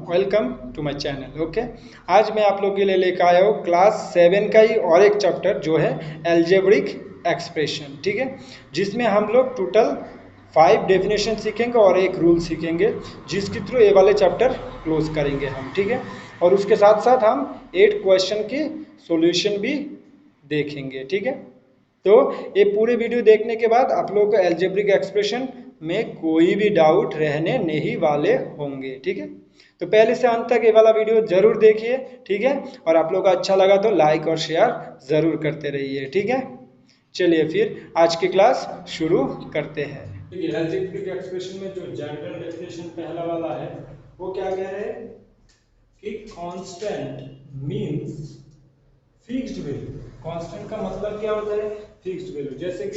Welcome to my channel. Okay, आज मैं आप लोग के लिए लेकर आया हूँ क्लास 7 का ही और एक चैप्टर जो है एल्जेब्रिक एक्सप्रेशन। ठीक है, जिसमें हम लोग टोटल 5 डेफिनेशन सीखेंगे और एक रूल सीखेंगे, जिसके थ्रू ये वाले चैप्टर क्लोज करेंगे हम। ठीक है, और उसके साथ साथ हम 8 क्वेश्चन की सॉल्यूशन भी देखेंगे। ठीक है, तो ये पूरे वीडियो देखने के बाद आप लोगों को एल्जेब्रिक एक्सप्रेशन में कोई भी डाउट रहने नहीं वाले होंगे। ठीक है, तो पहले से अंत तक ये वाला वीडियो जरूर देखिए। ठीक है, और आप लोगों को अच्छा लगा तो लाइक और शेयर जरूर करते रहिए। ठीक है, चलिए फिर आज की क्लास शुरू करते हैं। देखिए, एल्जेब्रिक एक्सप्रेशन में जो जनरल डेफिनेशन पहला वाला है वो क्या कह रहे हैं कि constant means fixed value. Constant का मतलब क्या होता है? Fixed value. जैसे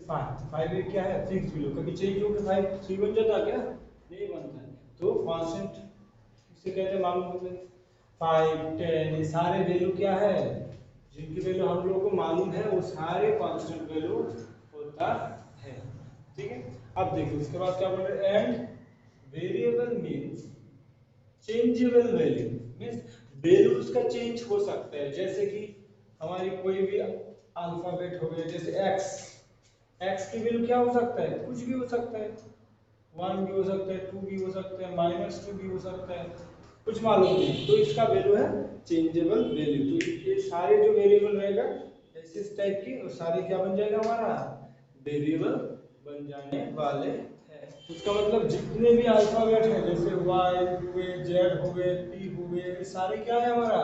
5 क्या है? Fixed value. कभी चेंज होकर 5 3 बन जाता क्या? नहीं बनता है। तो कांस्टेंट किसे कहते हैं मालूम होता है? 5 10 ये सारे वैल्यू क्या है? जिनकी वैल्यू हम लोगों को मालूम है वो सारे कांस्टेंट वैल्यू होता है। ठीक है, अब देखिए उसके बाद क्या बोल रहे हैं? And variable means changeable value. Means values का चेंज हो सकता है। जैसे कि हमारी कोई भी अल्फाबेट हो गया, जैसे एक्स, एक्स की वैल्यू क्या हो सकता है? कुछ भी हो सकता है। 1 भी हो सकता है, 2 भी हो सकता है, -2 भी हो सकता है, कुछ मालूम नहीं। तो इसका वैल्यू है चेंजेबल वैल्यू। तो ये सारे जो वेरिएबल रहेगा ऐसे इस टाइप की, और सारे क्या बन जाएगा? हमारा वेरिएबल बन जाने वाले हैं। उसका मतलब जितने भी अल्फाबेट हैं, जैसे वाई हुए, जेड हो गए, पी हो गए, ये सारे क्या है? हमारा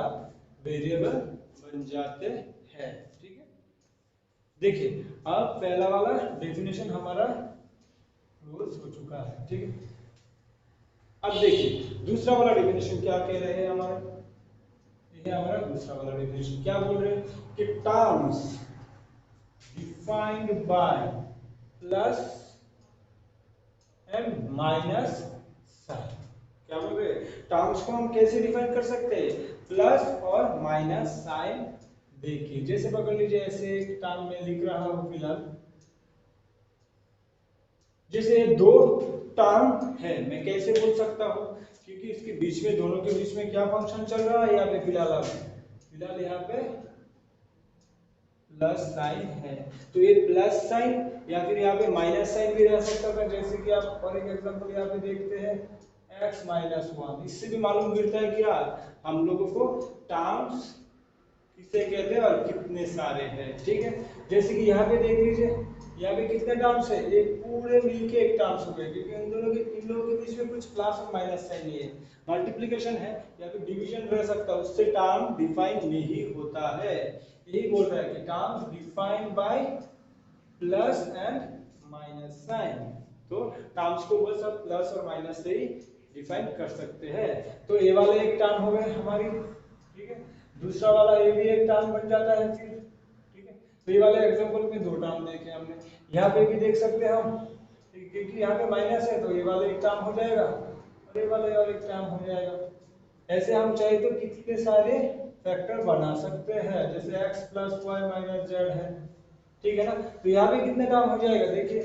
वेरिएबल बन जाते हैं। ठीक है, देखिए अब पहला वाला डेफिनेशन हमारा क्लोज हो चुका है। ठीक है, अब देखिए दूसरा वाला डेफिनेशन क्या कह रहे हैं हमारे? ये हमारा दूसरा वाला डेफिनेशन क्या बोल रहे हैं कि terms defined by plus and minus sign. क्या बोल रहे हैं? टर्म्स को हम कैसे डिफाइन कर सकते हैं? प्लस और माइनस साइन देखिए। जैसे पकड़ लीजिए, ऐसे एक टर्म में लिख रहा हूं फिलहाल, जैसे दो टर्म है, मैं कैसे बोल सकता हूं? क्योंकि इसके बीच में, दोनों के बीच में क्या फंक्शन चल रहा है यहाँ पे? फिलहाल यहाँ पे प्लस साइन है। तो ये प्लस साइन या फिर यहाँ पे माइनस साइन भी रह सकता था। जैसे कि आप और एक एग्जांपल यहाँ पे देखते हैं, x - 1। इससे भी मालूम गिरता है क्या हम लोगों को टर्म्स किसे कहते हैं और कितने सारे हैं। ठीक है, जैसे कि यहाँ पे देख लीजिए, यहाँ पे कितने टर्म्स है? ये पूरे मिलके एक टर्म्स हो गए, क्योंकि इन लोगों के बीच में कुछ प्लस और माइनस साइन नहीं है। मल्टीप्लिकेशन है या फिर डिवीजन रह सकता है, उससे टर्म डिफाइन नहीं होता है। यही बोल रहा है कि terms defined by plus and minus sign. तो टर्म्स को बस आप प्लस और माइनस से ही डिफाइन कर सकते हैं। तो ये वाले एक टर्म हो गए हमारी। ठीक है, दूसरा वाला ये भी एक टर्म बन जाता है फिर। ठीक है, तो ये वाले एग्जांपल में दो टर्म देखे हमने। यहाँ पे भी देख सकते हैं हम, क्योंकि यहाँ पे माइनस है तो ये वाला एक टर्म हो जाएगा और ये वाला और एक टर्म हो जाएगा। ऐसे हम चाहे तो कितने सारे फैक्टर बना सकते हैं, जैसे x + y - z है। ठीक है ना, तो यहाँ पे कितने टर्म हो जाएगा? देखिए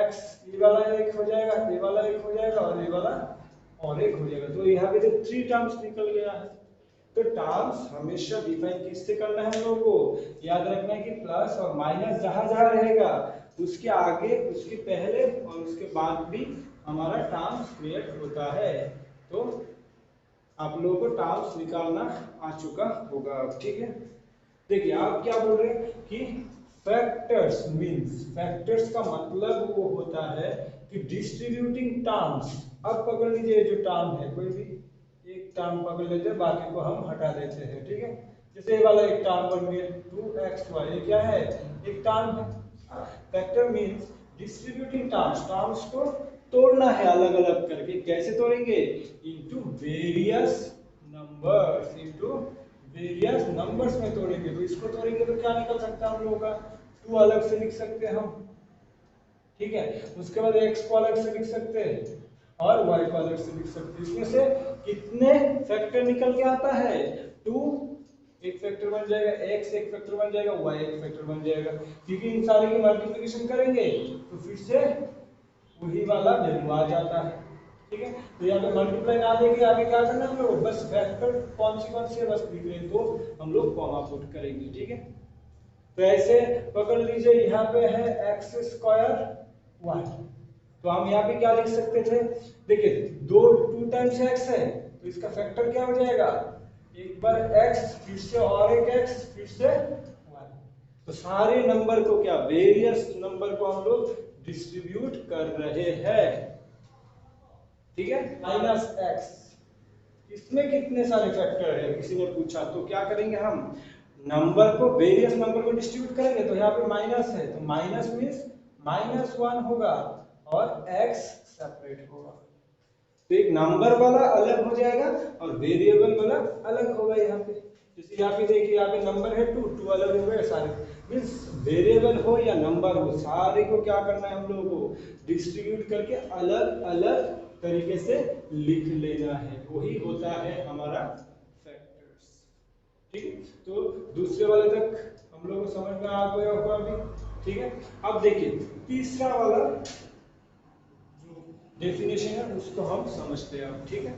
x, ये वाला एक हो जाएगा, ये वाला एक हो जाएगा और ये वाला और एक हो जाएगा। तो यहाँ पे तो 3 टर्म्स निकल गया है। तो टर्म्स हमेशा डिफाइन किससे करना है? हम लोगों को याद रखना है कि प्लस और माइनस जहां जहां रहेगा उसके आगे, उसके पहले और उसके बाद भी हमारा टर्म्स क्रिएट होता है। तो आप लोगों को टर्म्स निकालना आ चुका होगा अब। ठीक है, देखिए आप क्या बोल रहे हैं कि फैक्टर्स मींस, फैक्टर्स का मतलब वो होता है कि डिस्ट्रीब्यूटिंग टर्म्स। अब पकड़ लीजिए जो टर्म है, कोई भी एक टर्म पकड़ लेते हैं, बाकी को हम हटा देते हैं। ठीक है, जैसे ये वाला एक टर्म बन गया 2xy, ये क्या है? एक टर्म है। Factor means distributing terms, terms को तोड़ना है अलग अलग करके। कैसे तोड़ेंगे? Into various numbers, into various numbers में तोड़ेंगे। तो इसको तोड़ेंगे तो क्या निकल सकता है हम लोगों का? 2 अलग से लिख सकते हैं हम। ठीक है, उसके बाद x को अलग से लिख सकते हैं और y को अलग से लिख सकते हैं। इसमें से कितने फैक्टर निकल के आता है? 2 एक फैक्टर बन जाएगा, x एक फैक्टर बन जाएगा, y एक फैक्टर बन जाएगा। क्योंकि इन सारे की मल्टीप्लिकेशन करेंगे तो फिर से वही वाला वैल्यू आ जाता है। ठीक है। तो यहाँ पे मल्टीप्लाई ना देके आगे क्या करना है हम लोग, बस फैक्टर कौन सी है बस लिख रहे हैं, तो हम लोग कॉमा पुट करेंगे। ठीक है, तो ऐसे पकड़ लीजिए, यहाँ पे है एक्स स्क्वायर वाई, तो हम यहाँ पे क्या लिख सकते थे, देखिए दो 2 टाइम्स एक्स है तो इसका फैक्टर क्या हो जाएगा, एक बार एक्स फिर से और एक एक्स फिर से वाई। तो सारे नंबर को क्या, वेरियस नंबर को हम लोग डिस्ट्रीब्यूट कर रहे हैं। ठीक है, माइनस एक्स, इसमें कितने सारे फैक्टर है किसी ने पूछा, तो क्या करेंगे हम, नंबर को, वेरियस नंबर को डिस्ट्रीब्यूट करेंगे। तो यहाँ पे माइनस है तो माइनस मीन्स -1 होगा और x सेपरेट होगा, तो एक नंबर वाला अलग हो जाएगा और वेरिएबल वाला अलग होगा। यहाँ पे जैसे यहाँ पे देखिए, यहाँ पे नंबर है 2 अलग हो गए सारे, मीन्स वेरिएबल हो या नंबर हो सारे को क्या करना है हम लोगों को, डिस्ट्रीब्यूट करके अलग अलग तरीके से लिख लेना है, वही होता है हमारा फैक्टर्स। ठीक है, तो दूसरे वाले तक हम लोगों को समझ में आ गया होगा अभी। ठीक है, अब देखिए तीसरा वाला जो डेफिनेशन है उसको हम समझते हैं अब। ठीक है,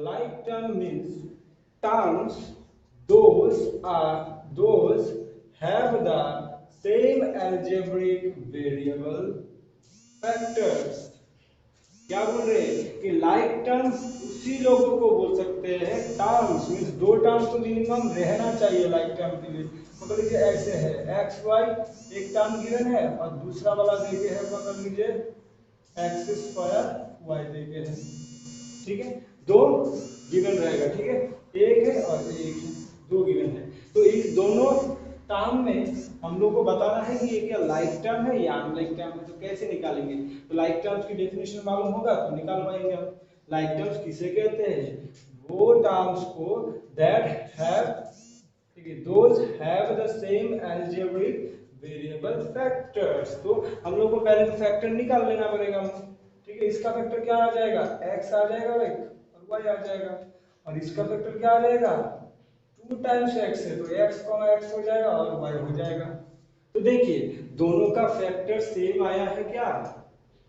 like term means terms those have the same algebraic variable factors। क्या बोल रहे हैं कि लाइक टर्म्स उसी लोगों को बोल सकते हैं, टर्म्स मींस 2 टर्म्स तो मिनिमम रहना चाहिए लाइक टर्म के लिए। पकड़ लीजिए ऐसे है एक्स वाई, एक टर्म गिवन है और दूसरा वाला देके है, पकड़ लीजिए एक्स स्क्वायर वाई देके है। ठीक है, दो गिवन रहेगा। ठीक है, एक है और एक है, दो गिवन है, तो इस दोनों टर्म में हम लोग को बताना है कि ये क्या लाइक टर्म है या अनलाइक टर्म है। तो कैसे निकालेंगे, तो लाइक टर्म्स की डेफिनेशन मालूम होगा तो निकाल पाएंगे हम। लाइक टर्म्स किसे कहते हैं, वो टर्म्स को दैट हैव, ठीक है, those have the same algebraic variable factors. तो हम लोग को पहले तो फैक्टर निकाल लेना पड़ेगा। ठीक है, इसका फैक्टर क्या आ जाएगा, x आ जाएगा एक और y आ जाएगा, और इसका फैक्टर क्या आ जाएगा, 2 टाइम्स x है तो x, x हो जाएगा और y हो जाएगा। तो देखिए दोनों का फैक्टर सेम आया है क्या,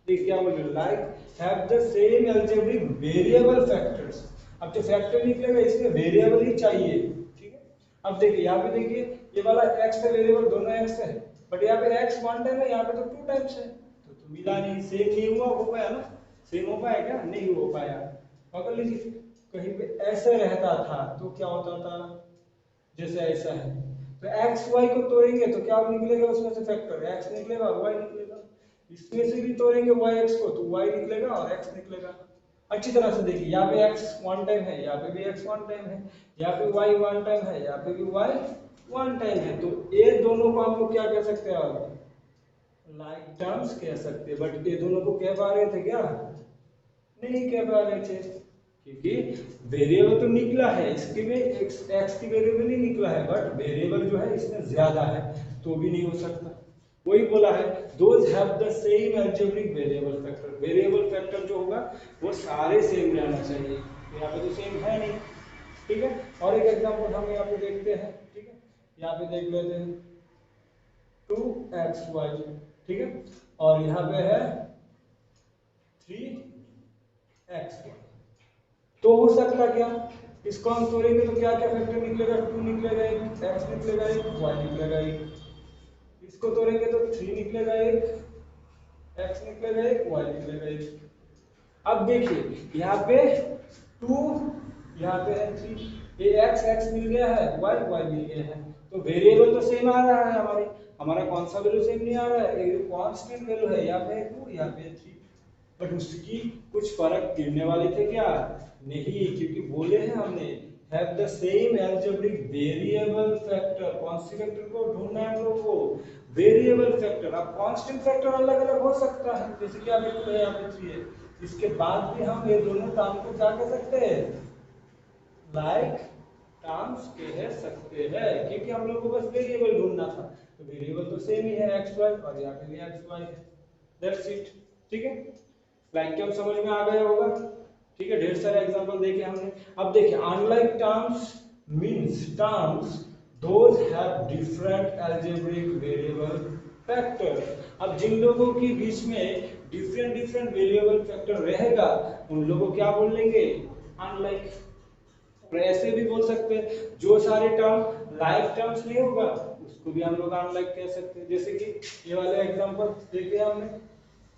देखिए क्या बोल रहे हैं, like have the same algebraic variable factors. अब जो फैक्टर निकलेगा इसमें वेरिएबल ही चाहिए। ठीक है, अब देखिए यहाँ पे देखिए ये वाला x है वेरिएबल, दोनों x है, बट यहाँ पे x 1 टाइम है, यहाँ पे तो 2 टाइम्स है, तो मिला नहीं, सेम नहीं हुआ, हो पाया ना, सेम हो पाया क्या, नहीं हो पाया। पकड़ लीजिए कहीं पे ऐसे रहता था तो क्या होता था, जैसे ऐसा है तो x y को तोड़ेंगे तो क्या निकलेगा, उसमें से फैक्टर x निकलेगा और y निकलेगा, इसमें से भी तोड़ेंगे y x को तो y निकलेगा और x निकलेगा। अच्छी तरह से देखिए, यहाँ पे x 1 टाइम है, यहाँ पे भी x 1 टाइम है, यहाँ पे y 1 टाइम है, यहाँ पे भी y 1 टाइम है, तो ये दोनों को हम लोग क्या कह सकते हैं, लाइक टर्म्स कह सकते हैं। बट ये दोनों को कह पा रहे थे क्या, नहीं कह पा रहे थे, क्योंकि वेरिएबल तो निकला है, इसके में एक्स की वेरिएबल ही निकला है, बट वेरिएबल जो है इसमें ज्यादा है तो भी नहीं हो सकता। वही बोला है those have the same algebraic variable factor, variable factor जो होगा वो सारे सेम रहना चाहिए, यहाँ पे तो सेम है नहीं। ठीक है, और एक एग्जांपल हम यहाँ पे देखते हैं। ठीक है, यहाँ पे देख लेते हैं 2xy, ठीक है, और यहाँ पे है 3xy, तो हो सकता क्या, इसको हम तोड़ेंगे तो क्या क्या फैक्टर निकलेगा, 2 निकलेगा एक, x निकलेगा एक, y निकलेगा एक, इसको तोड़ेंगे तो 3 निकलेगा एक, x निकलेगा एक, y निकलेगा एक। अब देखिए यहाँ पे 2, यहाँ पे है 3, ये x मिल गया है, y मिल गया है, तो वेरिएबल तो सेम आ रहा है, हमारा कौन सा वैल्यू सेम नहीं आ रहा है, एक कांस्टेंट वैल्यू है, यहाँ पे 2 यहाँ पे 3, बट उसकी कुछ फर्क गिरने वाले थे क्या, नहीं, क्योंकि बोले हैं हमने have the same algebraic variable factor, कौन सी फैक्टर को ढूंढना है हम लोगों को, वेरिएबल फैक्टर। अब कांस्टेंट फैक्टर अलग अलग हो सकता है, जैसे कि अभी 2 है यहाँ पे 3 है, इसके बाद भी हम ये दोनों टर्म को क्या कह सकते हैं, लाइक टर्म्स कह सकते हैं, क्योंकि हम लोग को बस वेरिएबल ढूंढना था, तो वेरिएबल तो सेम ही है एक्स वाई, और यहाँ पे भी एक्स वाई है, दैट्स इट। ठीक है, लाइक टर्म समझ में आ गया होगा। ठीक है, ढेर सारे एग्जांपल देखे हमने। अब देखिए unlike terms means terms those have different algebraic variable factor. अब जिन लोगों के बीच में डिफरेंट डिफरेंट वेरिएबल फैक्टर रहेगा उन लोगों को क्या बोल लेंगे, अनलाइक। और ऐसे भी बोल सकते हैं जो सारे टर्म लाइक टर्म्स नहीं होगा उसको भी हम लोग अनलाइक कह सकते हैं। जैसे कि ये वाले एग्जांपल देखे हमने,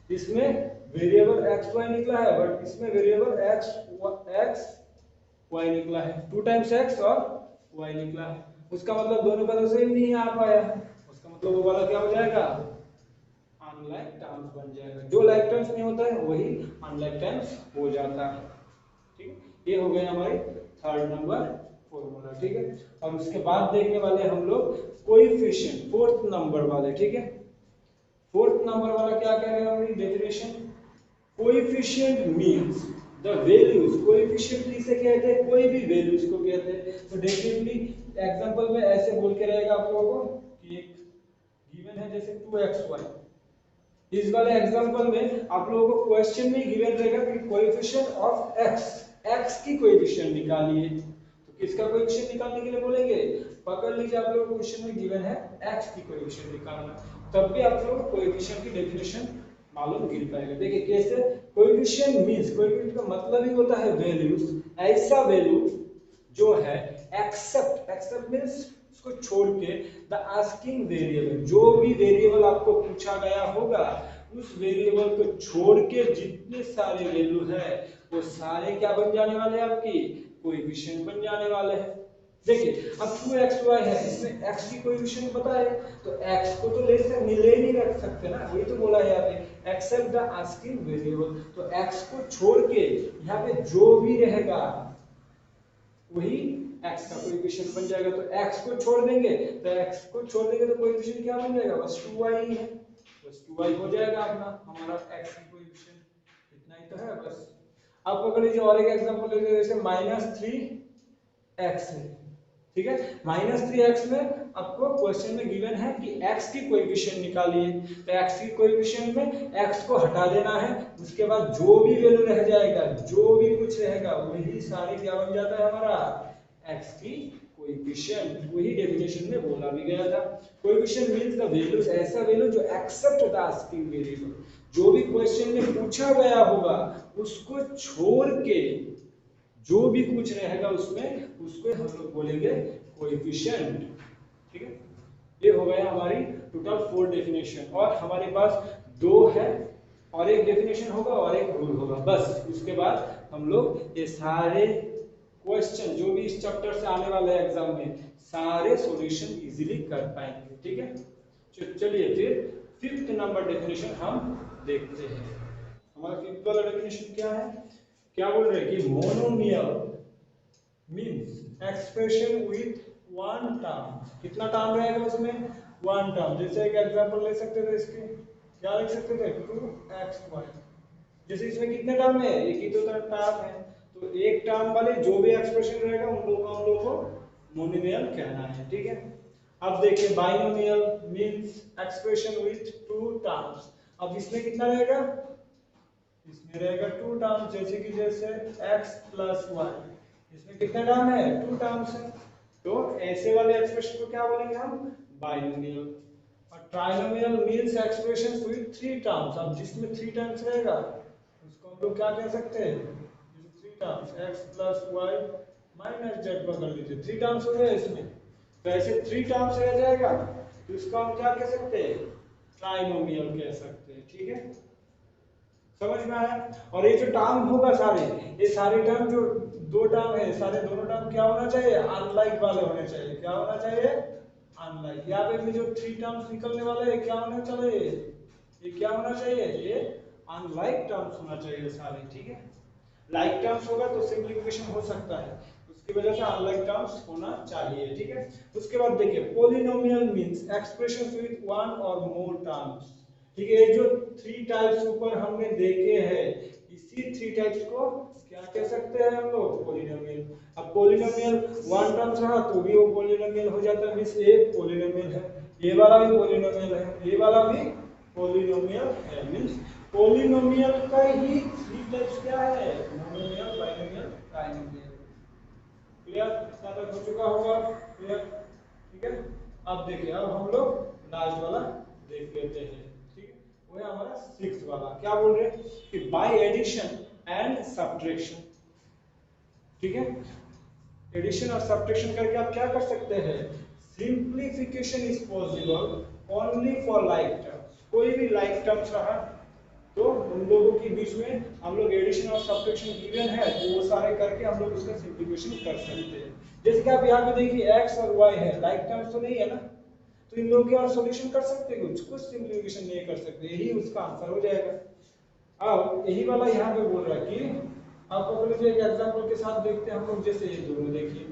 इसमें वेरिएबल एक्स वाई निकला है बट इसमें वेरिएबल एक्स वाई निकला है, 2 टाइम्स एक्स और वाई निकला है। उसका मतलब दोनों का तो सेम नहीं आ पाया, उसका मतलब वो वाला क्या हो जाएगा, अनलाइक टर्म्स बन जाएगा। जो लाइक टर्म्स नहीं होता है वही अनलाइक टर्म्स हो जाता है। ठीक है, ये हो गए हमारे थर्ड नंबर फॉर्मूला। ठीक है, और उसके बाद देखने वाले हम लोग कोएफिशिएंट, फोर्थ नंबर वाले। ठीक है, फोर्थ नंबर वाला क्या कह रहे हैं हमारी definition, coefficient means the values. Coefficient किसे कहते हैं, कोई भी वैल्यूज को कहते हैं। तो डेफिनेटली एग्जांपल में ऐसे बोल के रहेगा आप लोगों को कि एक गिवन है जैसे 2xy, इस वाले एग्जांपल में आप लोगों को क्वेश्चन में गिवन रहेगा कि कोएफिशिएंट ऑफ x, x की कोएफिशिएंट निकालिए। तो किसका कोएफिशिएंट निकालने के लिए बोलेंगे, पकड़ लीजिए आप लोगों को क्वेश्चन में गिवन है x की कोएफिशिएंट निकालना, तब भी आप लोगों को कोएफिशिएंट की डेफिनेशन मालूम गिर पाएगा। देखिए कैसे, कोएफिशिएंट मींस, कोएफिशिएंट का मतलब ही होता है वैल्यूज, ऐसा वैल्यू जो है एक्सेप्ट, एक्सेप्ट मींस उसको छोड़ के, द आस्किंग वेरिएबल, जो भी वेरिएबल आपको पूछा गया होगा उस वेरिएबल को छोड़ के जितने सारे वैल्यू है वो सारे क्या बन जाने वाले हैं, आपकी कोएफिशिएंट बन जाने वाले हैं। देखिए अब 2xy है, इसमें x की कोएफिशिएंट पता है तो x को तो ले नहीं रख सकते ना, वही तो बोला है यहाँ पे एक्सेप्ट द आस्किंग वेरिएबल। तो x को छोड़ के यहाँ पे जो भी रहेगा वही x का कोएफिशिएंट बन जाएगा। तो x को छोड़ देंगे तो कोएफिशिएंट क्या बन जाएगा, बस 2y ही है, बस 2y हो जाएगा अपना हमारा x की कोएफिशिएंट, इतना ही तो है बस। अब पकड़ लीजिए और एक एग्जांपल ले लीजिए, जैसे -3x है। ठीक है, -3x में आपको क्वेश्चन में गिवन है कि x की कोएफिशिएंट निकालिए। तो x की कोएफिशिएंट में x को हटा देना है, उसके बाद जो भी वैल्यू रह जाएगा, जो भी कुछ रहेगा वही सारे क्या बन जाता है हमारा x की कोएफिशिएंट। वही डेफिनेशन में बोला भी गया था, कोएफिशिएंट मींस द वैल्यूज, ऐसा वैल्यू जो एक्सेप्ट द आस्किंग वेरिएबल, जो भी क्वेश्चन में पूछा गया होगा उसको छोड़ के जो भी कुछ रहेगा उसमें उसको हम लोग बोलेंगे कोएफिशिएंट। ठीक है, ये हो गया हमारी टोटल 4 डेफिनेशन, और हमारे पास 2 है और एक डेफिनेशन होगा और एक रूल होगा, बस उसके बाद हम लोग ये सारे क्वेश्चन जो भी इस चैप्टर से आने वाले हैं एग्जाम में सारे सॉल्यूशन इजीली कर पाएंगे। ठीक है, चलिए फिर फिफ्थ नंबर डेफिनेशन हम देखते हैं। हमारा फिफ्थ वाला डेफिनेशन क्या है, क्या बोल रहे हैं कि monomial means expression with one term. कितना टर्म रहेगा उसमें, वन टर्म। जैसे एक एग्जांपल ले सकते थे, इसके क्या लिख सकते थे, 2xy। जैसे इसमें कितने टर्म है, एक ही तो टर्म है, तो एक टर्म वाले जो भी एक्सप्रेशन रहेगा उन लोगों को मोनोमियल कहना है। ठीक है, अब देखिए binomial means expression with to terms. अब इसमें कितना रहेगा, इसमें रहेगा 2 टर्म्स, जैसे कि जैसे x प्लस वाई, इसमें कितने टर्म है, 2 टर्म्स है, तो ऐसे वाले एक्सप्रेशन को क्या बोलेंगे हम, बाइनोमियल। और trinomial means expression with 3 terms. अब जिसमें 3 टर्म्स रहेगा उसको हम लोग क्या कह सकते हैं, जैसे 3 terms x plus Y minus Z पकड़ लीजिए, 3 टर्म्स हो गए इसमें, तो ऐसे 3 टर्म्स रह जाएगा तो इसको हम क्या कह सकते हैं, ट्राइनोमियल कह सकते हैं। ठीक है, समझ में आया। और ये जो टर्म होगा सारे, ये सारे टर्म जो 2 टर्म है, सारे दोनों टर्म क्या होना चाहिए, अनलाइक वाले होने चाहिए। क्या होना चाहिए, अनलाइक। यहाँ पे भी जो 3 टर्म्स निकलने वाले हैं क्या होना चाहिए, ये क्या होना चाहिए, ये अनलाइक टर्म्स होना चाहिए सारे। ठीक है, लाइक टर्म्स होगा तो सिंपलीफिकेशन हो सकता है, उसकी वजह से अनलाइक टर्म्स होना चाहिए। ठीक है, उसके बाद देखिए polynomial means expressions with one और मोर टर्म्स। ठीक है, ये जो 3 टाइप्स ऊपर हमने देखे हैं, इसी 3 टाइप्स को क्या कह सकते हैं हम लोग, पॉलिनोमियल। अब पॉलिनोमियल वन टर्म्स रहा तो भी वो पॉलिनोमियल हो जाता है, मींस ये पॉलिनोमियल है, ये वाला भी पॉलिनोमियल है, ये वाला भी पॉलिनोमियल है। मींस पॉलिनोमियल का ही 3 टाइप्स क्या है, मोनोमियल, बाइनोमियल, ट्राइनोमियल। क्लियर, इतना तक हो चुका होगा, क्लियर। ठीक है, अब देखिए अब हम लोग लास्ट वाला देख लेते हैं। ठीक है, वो है हमारा 6 वाला। क्या बोल रहे हैं कि बाय एडिशन एंड सब्ट्रैक्शन, ठीक है, एडिशन और सब्ट्रैक्शन करके आप क्या कर सकते हैं, simplification is possible only for like terms. कोई भी लाइक टर्म्स रहा तो उन लोगों के बीच में हम लोग एडिशन और सब्ट्रैक्शन गिवन है तो वो सारे करके हम लोग उसका सिंप्लीफिकेशन कर सकते हैं। जैसे कि आप यहाँ पे देखिए x और y है, लाइक टर्म्स तो नहीं है ना, तो इन लोगों के और सॉल्यूशन कर सकते हैं, कुछ सिंप्लीफिकेशन नहीं कर सकते, यही उसका आंसर हो जाएगा। अब यही वाला यहाँ पे बोल रहा है कि आप पकड़ लीजिए, एक एग्जांपल के साथ देखते हैं हम लोग। जैसे ये दोनों देखिए,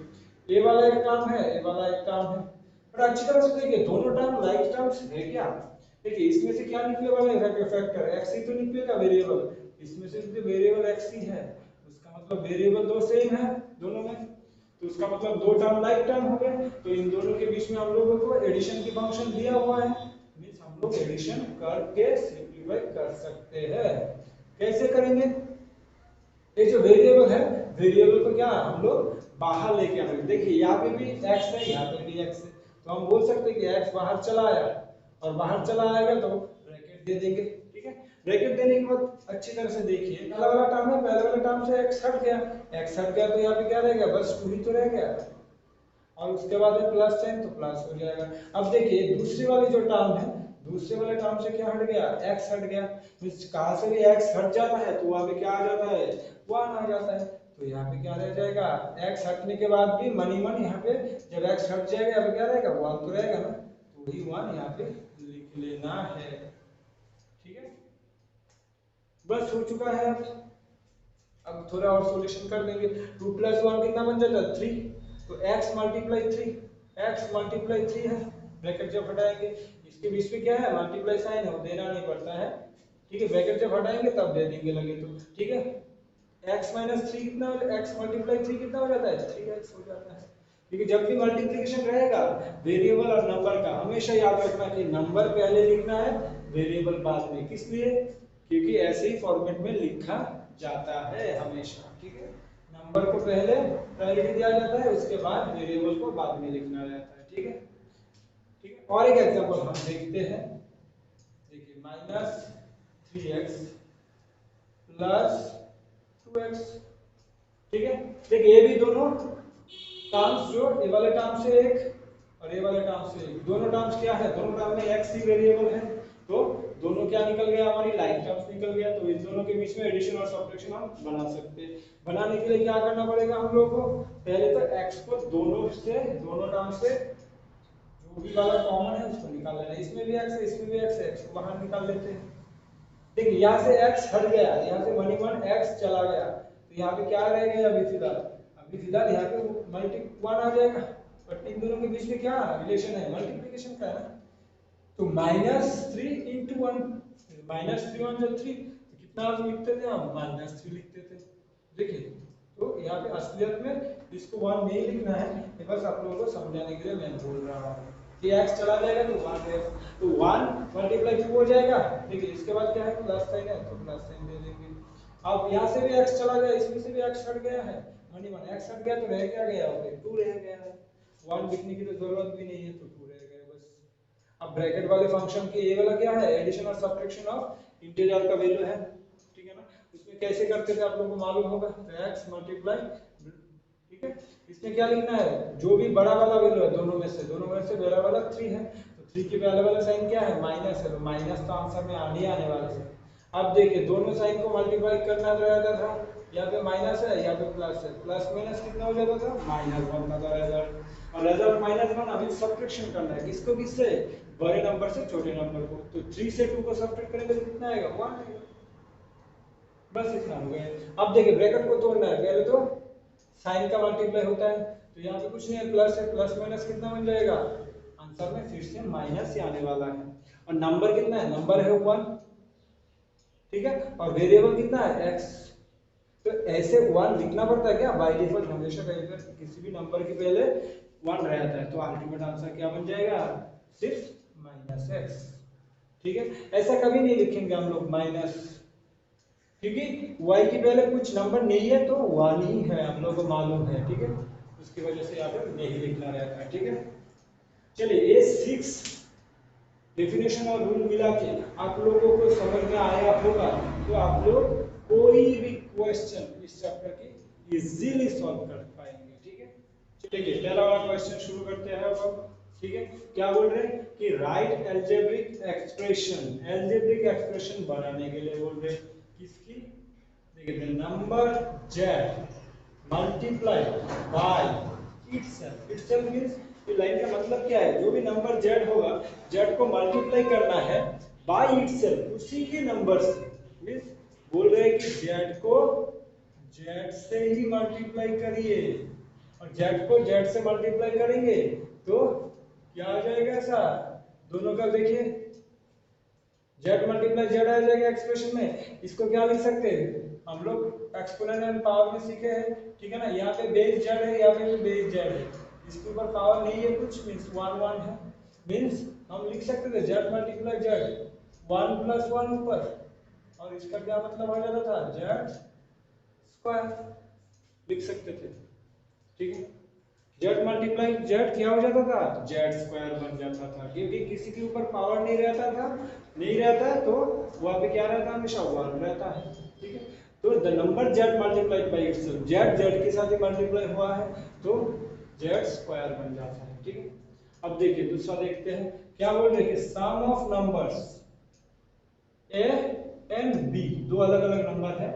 ये वाला एक टर्म है, ये वाला एक टर्म है, पर अच्छी तरह से देखिए दोनों टर्म लाइक टर्म्स है क्या। देखिए इसमें से क्या निकले वाला है, फैक्टर x ही तो निकलेगा, वेरिएबल, इसमें से जो वेरिएबल x ही है उसका मतलब वेरिएबल दो सेम है दोनों में, तो उसका मतलब दो टर्म लाइक टर्म हो गए। तो इन दोनों के बीच में हम लोगों को एडिशन की फंक्शन दिया हुआ है, मींस हम लोग एडिशन करके सिंपलीफाई कर सकते हैं। कैसे करेंगे, ये जो वेरिएबल है, वेरिएबल को क्या हम लोग बाहर लेके आएंगे। देखिए यहाँ पे भी x है, यहाँ पे भी x है, तो हम बोल सकते हैं कि x बाहर चला आया, और बाहर चला आएगा तो ब्रैकेट दे देंगे, ठीक है। ब्रैकेट देने के बाद अच्छी तरह से देखिए, पहला वाला टर्म है, पहले वाले टर्म से x हट गया, x हट गया तो यहाँ पे क्या रह गया, बस 2 ही तो रह गया, और उसके बाद में प्लस साइन तो प्लस हो जाएगा। अब देखिए दूसरी वाली जो टर्म है, दूसरे वाले टर्म से क्या हट गया, x हट गया, कहां से भी x हट जाता है तो वहां पे क्या आ जाता है, 1 आ जाता है। तो यहाँ पे क्या रह जाएगा, x हटने के बाद भी मन ही मन यहाँ पे जब x हट जाएगा यहाँ पे क्या रहेगा, 1 तो रहेगा ना, तो वही 1 यहाँ पे लिख लेना है, ठीक है। बस हो चुका है। अब थोड़ा और सॉल्यूशन कर देंगे। 2 + 1 कितना बन जाता है, 3, तो x मल्टीप्लाई 3, x मल्टीप्लाई 3 है, ब्रैकेट जब हटाएंगे इसके बीच में क्या है, मल्टीप्लाई साइन है, वो देना नहीं पड़ता है, ठीक है, ब्रैकेट जब हटाएंगे तब दे देंगे लगे तो, ठीक है। x - 3 कितना हो जाता है, x मल्टीप्लाई 3 कितना हो जाता है, 3x हो जाता है। क्योंकि जब भी मल्टीप्लिकेशन रहेगा वेरिएबल और नंबर का, हमेशा याद रखना कि नंबर पहले लिखना है, वेरिएबल बाद में। किस लिए, क्योंकि ऐसे ही फॉर्मेट में लिखा जाता है हमेशा, ठीक है। नंबर को पहले प्रायोरिटी दिया जाता है, उसके बाद वेरिएबल को बाद में लिखना रहता है, ठीक है, ठीक है। और एक एग्जांपल हम देखते हैं, देखिए -3x + 2x, ठीक है। देखिए ये भी दोनों टर्म्स, जो ये वाले टर्म से एक और ये वाले टर्म से एक, दोनों टर्म्स क्या है, दोनों टर्म में x ही वेरिएबल है, तो दोनों क्या निकल गया, हमारी लाइक टर्म्स निकल गया। तो इन दोनों के बीच में एडिशन और सब्ट्रैक्शन हम बना सकते हैं। बनाने के लिए क्या करना पड़ेगा हम लोग को, पहले तो x को दोनों टर्म से जो भी वाला कॉमन है उसको निकाल लेना है। इसमें भी x है, इसमें भी x है, x को बाहर निकाल लेते हैं। देखिए यहाँ से x हट गया, यहाँ से मन ही मन x चला गया, तो यहाँ पे क्या रह गया, अभी फिलहाल यहाँ पे ×1 आ जाएगा, बट इन दोनों के बीच में क्या रिलेशन है, मल्टीप्लिकेशन का है ना। तो -3 × 1, -3 1 जो 3, तो कितना लिखते थे हम, -3 लिखते थे। देखिए तो यहाँ पे असलियत में इसको 1 नहीं लिखना है, ये बस आप लोगों को समझाने के लिए मैं बोल रहा हूँ कि x चला जाएगा तो 1 रहेगा, तो 1 × 2 हो जाएगा। देखिए इसके बाद क्या है, प्लस साइन है तो प्लस साइन दे देंगे। अब यहाँ से भी x चला गया, इसमें से भी x हट गया है, मनी मन x हट गया तो रह क्या गया, 2 रह गया है, 1 लिखने की तो जरूरत भी नहीं है, तो 2 रह गया बस। अब ब्रैकेट वाले फंक्शन के ये वाला क्या है, एडिशन और सब्ट्रैक्शन ऑफ इंटीजर का वैल्यू है, ठीक है ना। उसमें कैसे करते थे आप लोगों को मालूम होगा, तो x मल्टीप्लाई, ठीक है। इसमें क्या लिखना है, जो भी बड़ा वाला वैल्यू है दोनों में से बड़ा वाला 3 है, तो 3 के पहले वाला साइन क्या है, माइनस है, तो माइनस तो आंसर में आने वाला है। अब देखिए दोनों साइन को मल्टीप्लाई करना रहता था, यहाँ पे माइनस है, यहाँ पे प्लस है, प्लस माइनस कितना हो जाता था, -1 बनता था रिजल्ट, और रिजल्ट -1 अभी सब्ट्रैक्शन करना है, किसको किससे, बड़े नंबर से छोटे नंबर को, तो 3 से 2 को सब्ट्रैक्ट करेंगे तो कितना आएगा, 1 आएगा, बस इतना हो गया। अब देखिए ब्रैकेट को तोड़ना है, पहले तो साइन का मल्टीप्लाई होता है, तो यहाँ पे कुछ नहीं है, प्लस है, प्लस माइनस कितना बन जाएगा, आंसर में फिर से माइनस ही आने वाला है, और नंबर कितना है, नंबर है 1, ठीक है, और वेरिएबल कितना है, x। तो ऐसे 1 लिखना पड़ता है क्या, बाय डिफॉल्ट हमेशा कहीं पर किसी भी नंबर के पहले 1 रहता है, तो अल्टीमेट आंसर क्या बन जाएगा, सिर्फ -x, ठीक है। ऐसा कभी नहीं लिखेंगे हम लोग माइनस, क्योंकि y के पहले कुछ नंबर नहीं है तो 1 ही है, हम लोग को मालूम है, ठीक है, उसकी वजह से यहाँ पे नहीं लिखना रहता है, ठीक है। चलिए A6, डेफिनेशन और रूल मिला के आप लोगों को समझ में आया होगा, तो आप लोग कोई भी क्वेश्चन इस चैप्टर की इजीली सॉल्व कर पाएंगे। ठीक है, चलिए पहला वाला क्वेश्चन शुरू करते हैं अब। ठीक है, क्या बोल रहे हैं कि right algebraic expression, algebraic expression बनाने के लिए बोल रहे हैं किसकी, देखिए number z multiply by itself. Itself means ये लाइन का मतलब क्या है, जो भी नंबर z होगा, z को मल्टीप्लाई करना है बाय इटसेल्फ, उसी के नंबर से। मींस बोल रहे हैं कि z को z से ही मल्टीप्लाई करिए, और z को z से मल्टीप्लाई करेंगे तो क्या आ जाएगा ऐसा, दोनों का देखिए z मल्टीप्लाई z आ जाएगा एक्सप्रेशन में। इसको क्या लिख सकते हैं हम लोग, एक्सपोनेंशियल पावर में सीखे हैं, ठीक है ना। यहाँ पे बेस z है, यहाँ पे भी बेस z है, इसके ऊपर पावर नहीं है कुछ, मींस 1 1 है। मींस हम लिख सकते थे z मल्टीप्लाई z 1 प्लस 1 ऊपर, और इसका क्या मतलब आ जाता था z स्क्वायर लिख सकते थे। ठीक है, z मल्टीप्लाई z क्या हो जाता था, z स्क्वायर बन जाता था, क्योंकि किसी के ऊपर पावर नहीं रहता था, नहीं रहता है तो वहां पे क्या रहता है, हमेशा 1 रहता है। ठीक है, तो the number z multiplied by itself, z के साथ ही मल्टीप्लाई हुआ है तो z स्क्वायर बन जाता है। ठीक है, अब देखिए दूसरा देखते हैं, क्या बोल रहे हैं कि sum of numbers a and b, दो अलग अलग नंबर है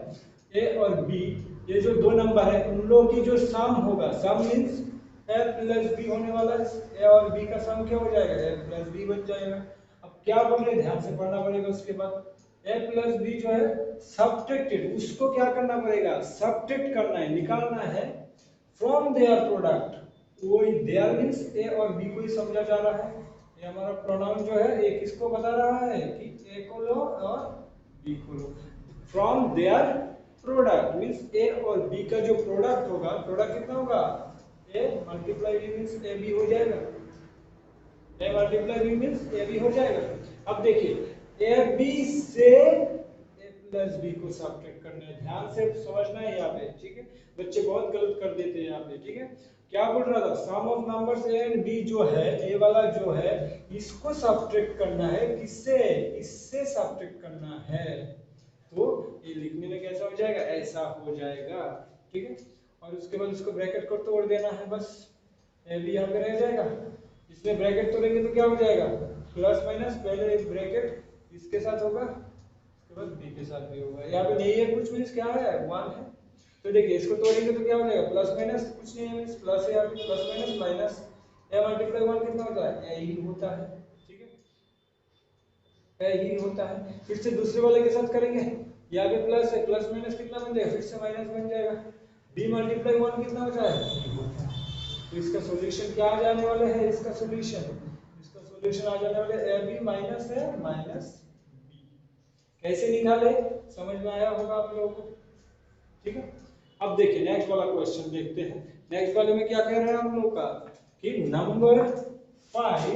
a और b, ये जो दो नंबर है उन लोगों की जो सम होगा, सम मींस a प्लस b होने वाला है, a और b का सम क्या हो जाएगा, a प्लस b बन जाएगा। अब क्या बोल रहे हैं, ध्यान से पढ़ना पड़ेगा। उसके बाद a प्लस b जो है सब्ट्रैक्टेड, उसको क्या करना पड़ेगा, सब्ट्रैक्ट करना है, निकालना है फ्रॉम देयर प्रोडक्ट। वही देयर मींस a और b को ही समझा जा रहा है, ये हमारा प्रोनाउन जो है ये किसको बता रहा है कि a को लो और b को लो। From their product means a और b का जो प्रोडक्ट होगा, प्रोडक्ट कितना होगा, a multiply b means a b हो जाएगा, a multiply b means a b हो जाएगा। अब देखिए a b से a प्लस b को सब्ट्रैक्ट करना है, ध्यान से समझना है यहाँ पे। ठीक है, बच्चे बहुत गलत कर देते हैं यहाँ पे। ठीक है, क्या बोल रहा था, sum of numbers a and b जो है, a वाला जो है इसको सब्ट्रैक्ट करना है, किससे, इससे सब्ट्रैक्ट करना है, तो ये लिखने में कैसा हो जाएगा, ऐसा हो जाएगा। ठीक है, और उसके बाद उसको ब्रैकेट को तोड़ देना है, बस ए भी यहाँ पे रह जाएगा। इसमें ब्रैकेट तोड़ेंगे तो क्या हो जाएगा, प्लस माइनस, पहले एक ब्रैकेट इसके साथ होगा, उसके बाद बी के साथ भी होगा। यहाँ पे नहीं है कुछ, मींस क्या है 1 है, तो देखिए इसको तोड़ेंगे तो क्या हो जाएगा, प्लस माइनस, कुछ नहीं है मींस प्लस है, यहाँ पे plus minus minus, A multiply 1 कितना होता है, ए ही होता है। ठीक है, ए ही होता है। फिर से दूसरे वाले के साथ करेंगे, यहाँ पे प्लस है, प्लस माइनस कितना बन जाएगा, फिर से माइनस बन जाएगा, b मल्टीप्लाई 1 कितना होता है, तो इसका सॉल्यूशन क्या आ जाने वाला है, इसका सॉल्यूशन आ जाने वाले ए बी माइनस है माइनस बी। कैसे निकाले, समझ में आया होगा आप लोगों को। ठीक है, अब देखिए नेक्स्ट वाला क्वेश्चन देखते हैं। नेक्स्ट वाले में क्या कह रहे हैं हम लोग का कि नंबर 5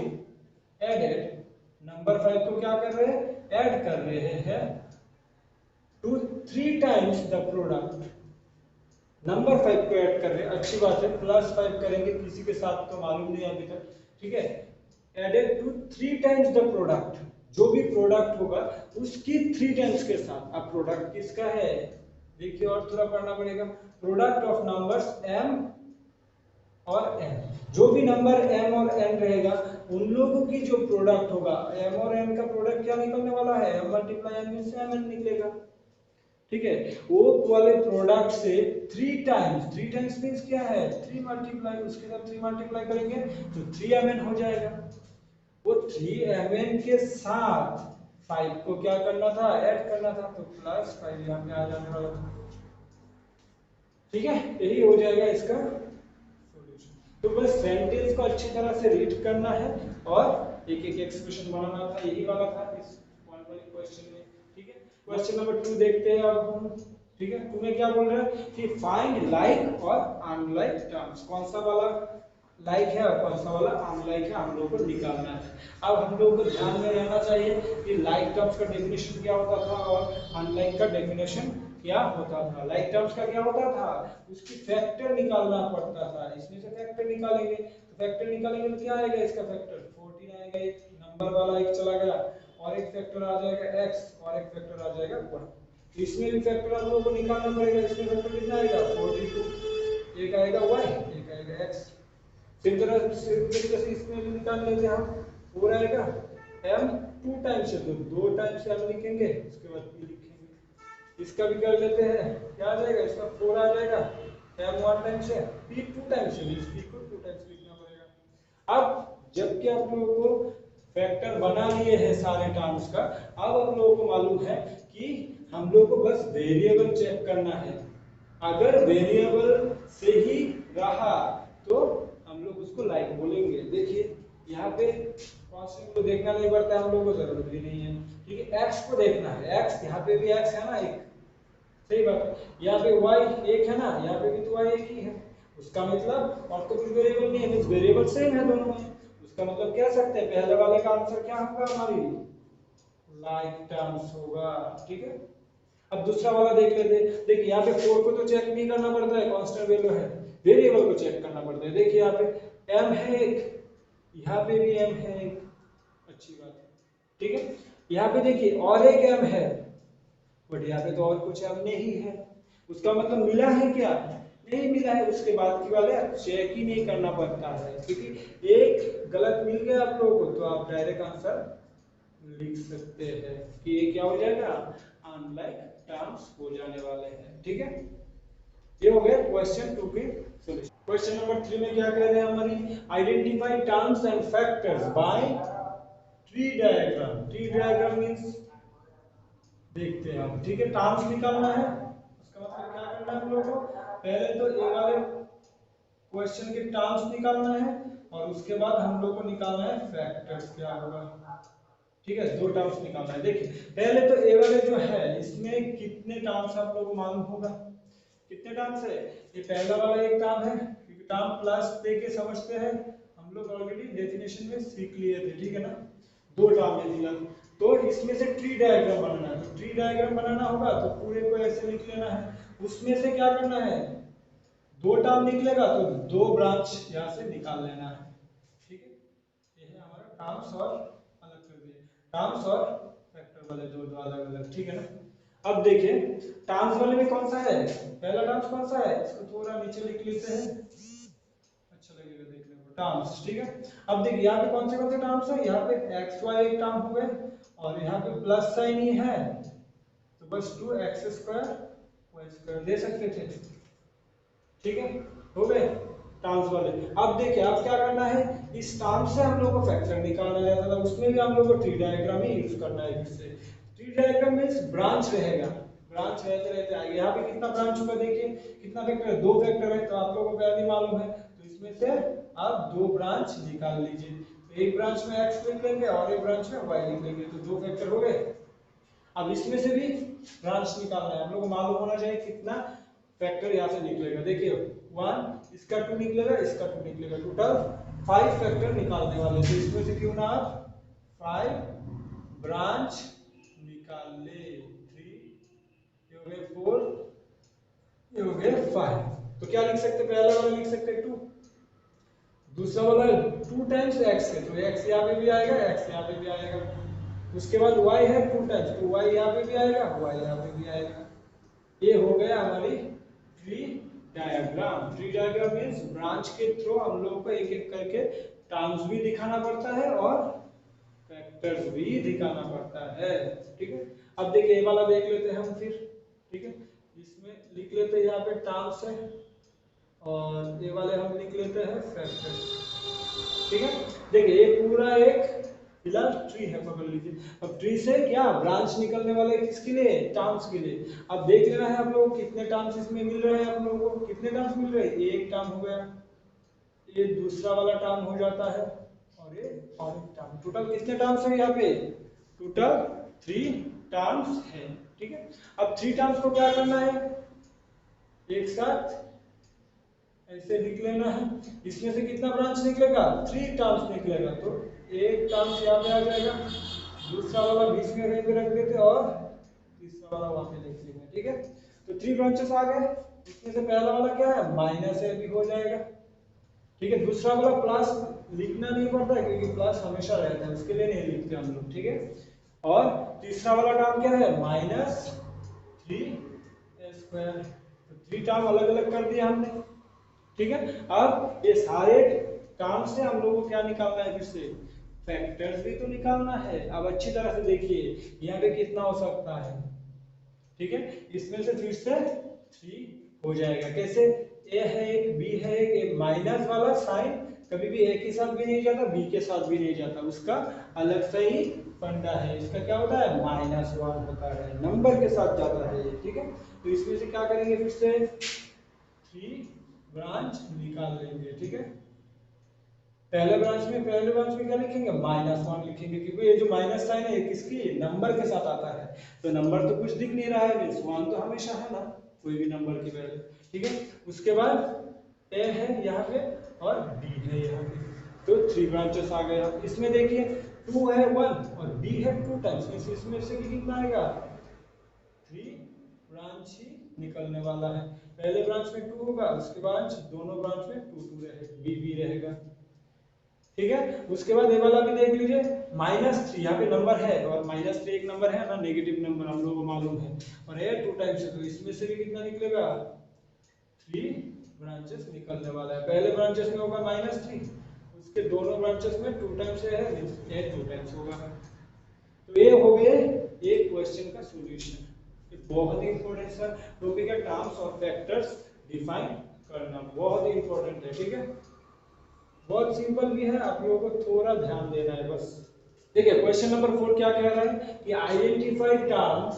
एडेड, नंबर 5 को क्या कर रहे हैं, ऐड कर रहे हैं to 3 times the product. Number 5 को ऐड कर रहे हैं, अच्छी बात है, प्लस 5 करेंगे किसी के साथ तो मालूम नहीं अभी तक। ठीक है, added to 3 times the product, जो भी प्रोडक्ट होगा उसकी 3 टाइम्स के साथ। अब प्रोडक्ट किसका है, देखिए और थोड़ा पढ़ना पड़ेगा, प्रोडक्ट ऑफ नंबर्स m और n, जो भी नंबर m और n रहेगा उन लोगों की जो प्रोडक्ट होगा, m और n का प्रोडक्ट क्या निकलने वाला है, m मल्टीप्लाई n में से mn निकलेगा। ठीक है, वो वाले प्रोडक्ट से 3 टाइम्स, 3 टाइम्स मींस क्या है, 3 मल्टीप्लाई, उसके साथ 3 मल्टीप्लाई करेंगे तो 3mn हो जाएगा। वो 3mn के साथ 5 को क्या करना था, ऐड करना था, तो प्लस 5 यहाँ पे आ जाने वाला था। ठीक है, यही हो जाएगा इसका सॉल्यूशन। तो बस सेंटेंस को अच्छी तरह से रीड करना है और एक एक एक्सप्रेशन बनाना था, यही वाला था इस वन वाले क्वेश्चन में। ठीक है, क्वेश्चन नंबर 2 देखते हैं अब हम। ठीक है, तुम्हें क्या बोल रहा है कि फाइंड लाइक और अनलाइक टर्म्स, कौन सा वाला लाइक है और कौन सा वाला अनलाइक है, हम लोग को निकालना है। अब हम लोगों को ध्यान में रहना चाहिए कि लाइक टर्म्स का डेफिनेशन क्या होता था और अनलाइक का डेफिनेशन क्या होता था। लाइक टर्म्स का क्या होता था, उसकी फैक्टर निकालना पड़ता था, इसमें से फैक्टर निकालेंगे तो क्या आएगा, इसका फैक्टर 14 आएगा, एक नंबर वाला एक चला गया और एक फैक्टर आ जाएगा x और एक फैक्टर आ जाएगा y। इसमें भी फैक्टर आप लोगों को निकालना पड़ेगा। इसमें फैक्टर कितना आएगा 42, एक आएगा y एक आएगा x। फिर तरीके से इसमें भी निकाल लेते हैं हम। 4 आएगा m 2 टाइम्स है तो 2 टाइम्स m लिखेंगे, उसके बाद p लिखेंगे। इसका भी कर लेते हैं, क्या आ जाएगा इसका 4 आ जाएगा, m 1 टाइम्स है p 2 टाइम्स है, इस p को 2 टाइम्स लिखना पड़ेगा। अब जबकि आप लोगों को फैक्टर बना लिए हैं सारे टर्म्स का, अब आप लोगों को मालूम है कि हम लोग को बस वेरिएबल चेक करना है। अगर वेरिएबल से ही रहा तो हम लोग उसको लाइक बोलेंगे। देखिए यहाँ पे कांस्टेंट को देखना नहीं पड़ता, हम लोग को जरूरत भी नहीं है। ठीक है, x को देखना है, x यहाँ पे भी x है ना एक, सही बात है। यहाँ पे y एक है ना, यहाँ पे भी तो y एक ही है। उसका मतलब और तो कुछ वेरिएबल नहीं है, मींस वेरिएबल सेम है दोनों में। उसका मतलब कह सकते हैं पहले वाले का आंसर क्या होगा हमारी लाइक टर्म्स होगा। ठीक है, अब दूसरा वाला देख लेते हैं। देखिए यहाँ पे 4 को तो चेक नहीं करना पड़ता है, कांस्टेंट वैल्यू है, वेरिएबल को चेक करना पड़ता है। देखिए यहाँ पे m है एक, यहाँ पे भी m है एक, अच्छी बात है। ठीक है, यहाँ पे देखिए और एक m है, बट यहाँ पे तो और कुछ m नहीं है। उसका मतलब मिला है क्या, नहीं मिला है। उसके बाद की वाले चेक ही नहीं करना पड़ता है, क्योंकि एक गलत मिल गया आप लोगों को तो आप डायरेक्ट आंसर लिख सकते हैं कि ये क्या हो जाएगा अनलाइक टर्म्स हो जाने वाले हैं। ठीक है, ये हो गया क्वेश्चन 2 के सॉल्यूशन। क्वेश्चन नंबर 3 में क्या कह रहे हैं हमारी, identify terms and factors bye tree diagram. Tree diagram means देखते हैं हम। ठीक है, टर्म्स निकालना है, उसका मतलब क्या करना है हम लोगों को, पहले तो ए वाले क्वेश्चन के टर्म्स निकालना है और उसके बाद हम लोग को निकालना है फैक्टर्स क्या होगा। ठीक है, 2 टर्म्स निकालना है। देखिए पहले तो ए वाले जो है इसमें कितने टर्म्स आप लोगों को मालूम होगा, कितने टर्म्स है। ये पहला वाला एक टर्म है, क्योंकि टर्म प्लस दे के समझते हैं, हम लोग ऑलरेडी डेफिनेशन में सीख लिए थे। ठीक है ना, 2 टर्म है दिया, तो इसमें से ट्री डायग्राम बनाना है। तो ट्री डायग्राम बनाना होगा तो पूरे को ऐसे लिख लेना है। उसमें से क्या करना है, 2 टर्म निकलेगा तो 2 ब्रांच यहाँ से निकाल लेना है। ठीक है, ये है हमारा टर्म्स और अलग कर दिए, टर्म्स और फैक्टर वाले दो अलग अलग। ठीक है ना, अब देखिए टर्म्स वाले में कौन सा है, पहला टर्म्स कौन सा है, इसको थोड़ा नीचे लिख लेते हैं, अच्छा लगेगा देखने को, टर्म्स। ठीक है, अब देखिए यहाँ पे कौन से टर्म्स है, यहाँ पे एक्स वाई एक टर्म हो गए और यहाँ पे प्लस साइन ही है तो बस 2x² y² दे सकते थे। ठीक है, हो गए टर्म्स वाले। अब देखिए अब क्या करना है, इस टर्म से हम लोग को फैक्टर निकालना है, मतलब उसमें भी हम लोग को ट्री डायग्राम ही यूज करना है। इससे ट्री डायग्राम मींस ब्रांच रहेगा, ब्रांच रहते रहते आगे। यहाँ पे कितना ब्रांच होगा, देखिए कितना फैक्टर है, 2 फैक्टर है, तो आप लोगों को पहले मालूम है, तो इसमें से आप 2 ब्रांच निकाल लीजिए। तो एक ब्रांच में x लिख लेंगे और एक ब्रांच में y लिख लेंगे, तो 2 फैक्टर हो गए। अब इसमें से भी ब्रांच निकालना है, हम लोग को मालूम होना चाहिए कितना फैक्टर यहाँ से निकलेगा। देखिए 1, इसका 2 निकलेगा, इसका 2 निकलेगा, टोटल 5 फैक्टर निकालने वाले। तो इसमें से क्यों ना आप 5 ब्रांच निकाल ले, 3 ये हो गए 4 ये हो गए 5। तो क्या लिख सकते, पहला वाला लिख सकते 2, दूसरा वाला 2 टाइम्स x है तो x यहाँ पे भी आएगा, x यहाँ पे भी आएगा। उसके बाद y है 2 टाइम्स तो y यहाँ पे भी आएगा, y यहाँ पे भी आएगा। ये हो गया हमारी tree diagram. Tree diagram means branch के थ्रू हम लोगों को एक एक करके टर्म्स भी दिखाना पड़ता है और फैक्टर्स भी दिखाना पड़ता है। ठीक है, अब देखिए ये वाला देख लेते हैं हम फिर। ठीक है, इसमें लिख लेते हैं यहाँ पे टर्म्स है और ये वाले हम लिख लेते हैं फैक्टर्स। ठीक है, देखिए ये पूरा एक फिलहाल ट्री है, पकड़ लीजिए। अब ट्री से क्या ब्रांच निकलने वाले किसके लिए, टर्म्स के लिए। अब देख लेना है आप लोगों को कितने टर्म्स इसमें मिल रहे हैं, आप लोगों को कितने टर्म्स मिल रहे हैं, एक टर्म हो गया, ये दूसरा वाला टर्म हो जाता है और ये और एक टर्म। टोटल कितने टर्म्स है यहाँ पे, टोटल 3 टर्म्स है। ठीक है, अब 3 टर्म्स को क्या करना है, एक साथ ऐसे लिख लेना है। इसमें से कितना ब्रांच निकलेगा, 3 टर्म्स निकलेगा, तो एक टर्म्स यहाँ पे आ जाएगा, दूसरा वाला बीच में कहीं पे रख देते और तीसरा वाला वहां पे लिख लेंगे। ठीक है, तो 3 ब्रांचेस आ गए। इसमें से पहला वाला क्या है, माइनस है, अभी हो जाएगा। ठीक है। दूसरा वाला प्लस लिखना नहीं पड़ता है क्योंकि प्लस हमेशा रहता है, उसके लिए नहीं लिखते हम लोग, ठीक है। और तीसरा वाला टर्म क्या है, -3 a²। तो 3 टर्म अलग अलग कर दिया हमने, ठीक है। अब ये सारे टर्म से हम लोग को क्या निकालना है, फिर से फैक्टर्स भी तो निकालना है। अब अच्छी तरह से देखिए यहाँ पे कितना हो सकता है, ठीक है। इसमें से फिर से 3 हो जाएगा। कैसे, ए है एक, बी है एक, ये माइनस वाला साइन कभी भी ए के साथ भी नहीं जाता, बी के साथ भी नहीं जाता, उसका अलग से ही फंडा है। इसका क्या होता है, -1 होता है, नंबर के साथ जाता है ये, ठीक है। तो इसमें से क्या करेंगे, फिर से 3 ब्रांच निकाल लेंगे, ठीक है। पहले ब्रांच में क्या लिखेंगे, -1 लिखेंगे, क्योंकि ये जो माइनस साइन है ये किसकी, नंबर के साथ आता है। तो नंबर तो कुछ दिख नहीं रहा है, मींस 1 तो हमेशा है ना, कोई भी नंबर की वैल्यू, ठीक है। उसके बाद ए है यहाँ पे और बी है यहाँ पे, तो 3 ब्रांचेस आ गए। अब इसमें देखिए 2 है 1 और बी है 2 टाइम्स, इसमें से भी कितना आएगा, 3 ब्रांच ही निकलने वाला है। पहले ब्रांच में 2 होगा, उसके बाद दोनों ब्रांच में 2 2 रहेगा, बी रहेगा, ठीक है। उसके बाद ये वाला भी देख लीजिए, -3 यहाँ पे नंबर है और -3 एक नंबर है ना, नेगेटिव नंबर हम लोगों को मालूम है, और ये 2 टाइम्स है, तो इसमें से भी कितना निकलेगा, 3 ब्रांचेस निकलने वाला है। पहले ब्रांचेस में होगा -3, उसके दोनों ब्रांचेस में 2 टाइम्स है, ये 2 टाइम्स होगा। तो ये हो गए एक क्वेश्चन का सॉल्यूशन। ये बहुत ही इंपॉर्टेंट सा टॉपिक है, टर्म्स और फैक्टर्स डिफाइन करना बहुत ही इंपॉर्टेंट है, ठीक है। बहुत सिंपल भी है, आप लोगों को थोड़ा ध्यान देना है बस। देखिए क्वेश्चन नंबर 4 क्या कह रहा है कि identify terms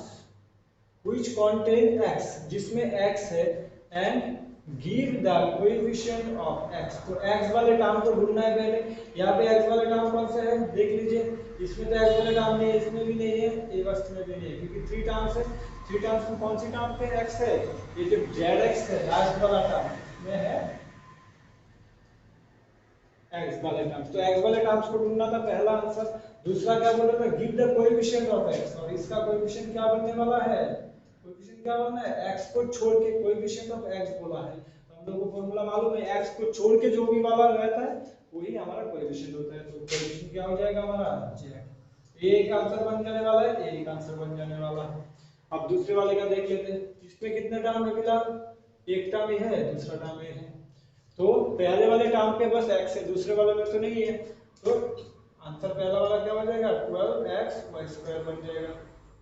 which contain x, जिसमें x है, and give the coefficient of x। तो x वाले टर्म को ढूंढना है पहले। यहाँ पे x वाले टर्म कौन से है देख लीजिए, इसमें तो x वाले टर्म नहीं है, इसमें भी नहीं है, ये वक्त में भी नहीं है, क्योंकि 3 टर्म्स है। 3 टर्म्स में कौन सी टर्म पे x है, ये जो zx है लास्ट वाला टर्म में है x वाले टर्म्स। तो x वाले टर्म्स को ढूंढना था पहला आंसर। दूसरा क्या बोला था, give the coefficient of x, और इसका कोएफिशिएंट क्या बनने वाला है, कोएफिशिएंट क्या बनना है, x को छोड़ के कोएफिशिएंट ऑफ x बोला है। तो हम लोगों को फार्मूला मालूम है, x को छोड़ के जो भी वाला रहता है वही हमारा कोएफिशिएंट होता है। तो कोएफिशिएंट क्या हो जाएगा हमारा z। एक आंसर बन जाने वाला है, एक आंसर बन जाने वाला है। अब दूसरे वाले का देख लेते हैं, इसमें कितने टर्म है फिलहाल, एक टर्म ही है, दूसरा टर्म ये है। तो पहले वाले टर्म पे बस x है, दूसरे वाले में तो नहीं है, तो आंसर पहला वाला क्या बन जाएगा, 12x² बन जाएगा।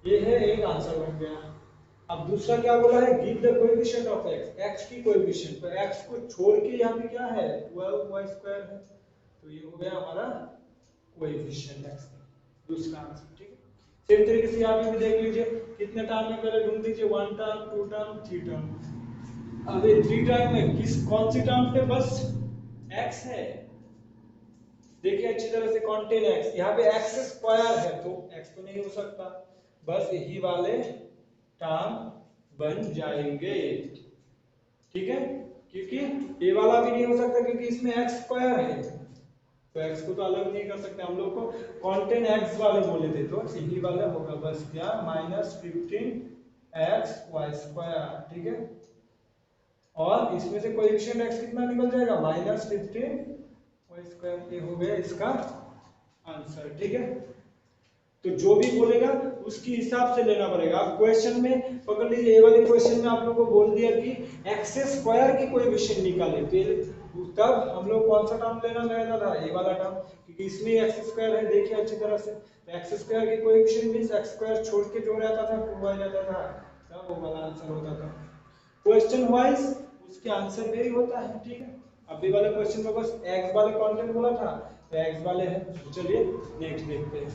ये है एक आंसर बन गया। अब दूसरा क्या बोला है, give the coefficient of x, x की कोएफिशिएंट, तो x को छोड़ के यहाँ पे क्या है 12y² है, तो ये हो गया हमारा कोएफिशिएंट x का दूसरा आंसर, ठीक है। सेम तरीके से यहाँ पे भी देख लीजिए कितने टर्म में, पहले ढूंढ लीजिए 1 टर्म 2 टर्म 3 टर्म। अब ये 3 टर्म में कौन सी टर्म पे बस x है, देखिए अच्छी तरह से, कंटेन x, यहाँ पे x² है तो x तो नहीं हो सकता, बस यही वाले टर्म बन जाएंगे, ठीक है। क्योंकि ये वाला भी नहीं हो सकता क्योंकि इसमें x² है, तो x को तो अलग नहीं कर सकते हम लोग को, कंटेन x वाले बोले थे तो यही वाला होगा बस, क्या -15xy², ठीक है। और इसमें से कोएफिशिएंट x कितना निकल जाएगा, -15y², ये हो गया इसका आंसर, ठीक है। तो जो भी बोलेगा उसकी हिसाब से लेना पड़ेगा। आप क्वेश्चन में पकड़ लीजिए, ये वाले क्वेश्चन में आप लोगों को बोल दिया कि x² की कोएफिशिएंट निकाले, तो तब हम लोग कौन सा टर्म लेना रहता था, ये वाला टर्म, क्योंकि इसमें x² है, देखिए अच्छी तरह से, तो x² की कोएफिशिएंट मींस x² छोड़ के जो रहता था 2 आ जाता था, तब वो वाला आंसर होता था। क्वेश्चन वाइज उसके आंसर वेरी होता है, ठीक है। अभी वाले क्वेश्चन में बस x वाले कंटेंट बोला था, तो x वाले हैं। तो चलिए नेक्स्ट देखते हैं।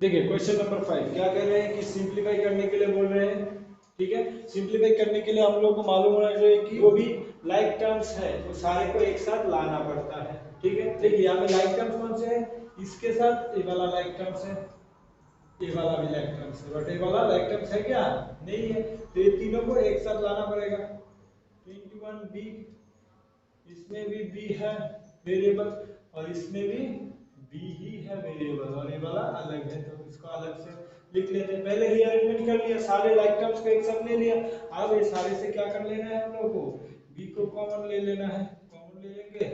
देखिए क्वेश्चन नंबर 5 क्या कह रहे हैं कि सिंपलीफाई करने के लिए बोल रहे हैं, ठीक है। सिंपलीफाई करने के लिए हम लोग को मालूम होना चाहिए कि वो भी लाइक टर्म्स है तो सारे को एक साथ लाना पड़ता है, ठीक है। देखिए यहाँ पे लाइक टर्म्स कौन से हैं, इसके साथ ये वाला लाइक टर्म्स है, ये वाला भी लाइक टर्म्स है, बट ये वाला लाइक टर्म्स है क्या, नहीं है, तो ये तीनों को एक साथ लाना पड़ेगा। 21b, इसमें भी b है वेरिएबल और इसमें भी b ही है वेरिएबल, और ये वाला अलग है तो इसको अलग से लिख लेते हैं। पहले ही अरेंजमेंट कर लिया, सारे लाइक टर्म्स को एक साथ ले लिया। अब ये सारे से क्या कर लेना है हम लोगों को, b को कॉमन ले लेना है, कॉमन ले लेंगे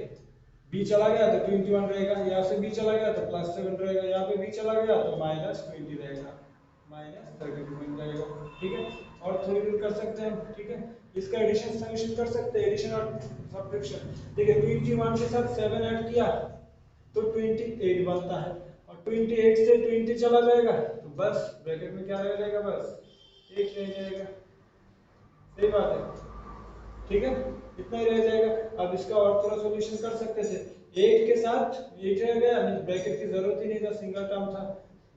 बी चला गया तो 21 रहेगा, यहाँ से बी चला गया तो +7 रहेगा, यहाँ पे बी चला गया तो -20 रहेगा, -32 बन जाएगा। ठीक है, और थोड़ी दूर कर सकते हैं हम। ठीक है, इसका एडिशन समेशन कर सकते हैं, एडिशन और सब्ट्रैक्शन। देखिए 21 के साथ 7 ऐड किया तो 28 बनता है, और 28 से 20 चला जाएगा तो बस ब्रैकेट में क्या रह जाएगा, बस 8 रह जाएगा। सही बात है। ठीक है, इतना ही रह जाएगा। अब इसका और थोड़ा सॉल्यूशन कर सकते थे। 8 के साथ 8 रह गया, ब्रैकेट की जरूरत ही नहीं था, सिंगल टर्म था,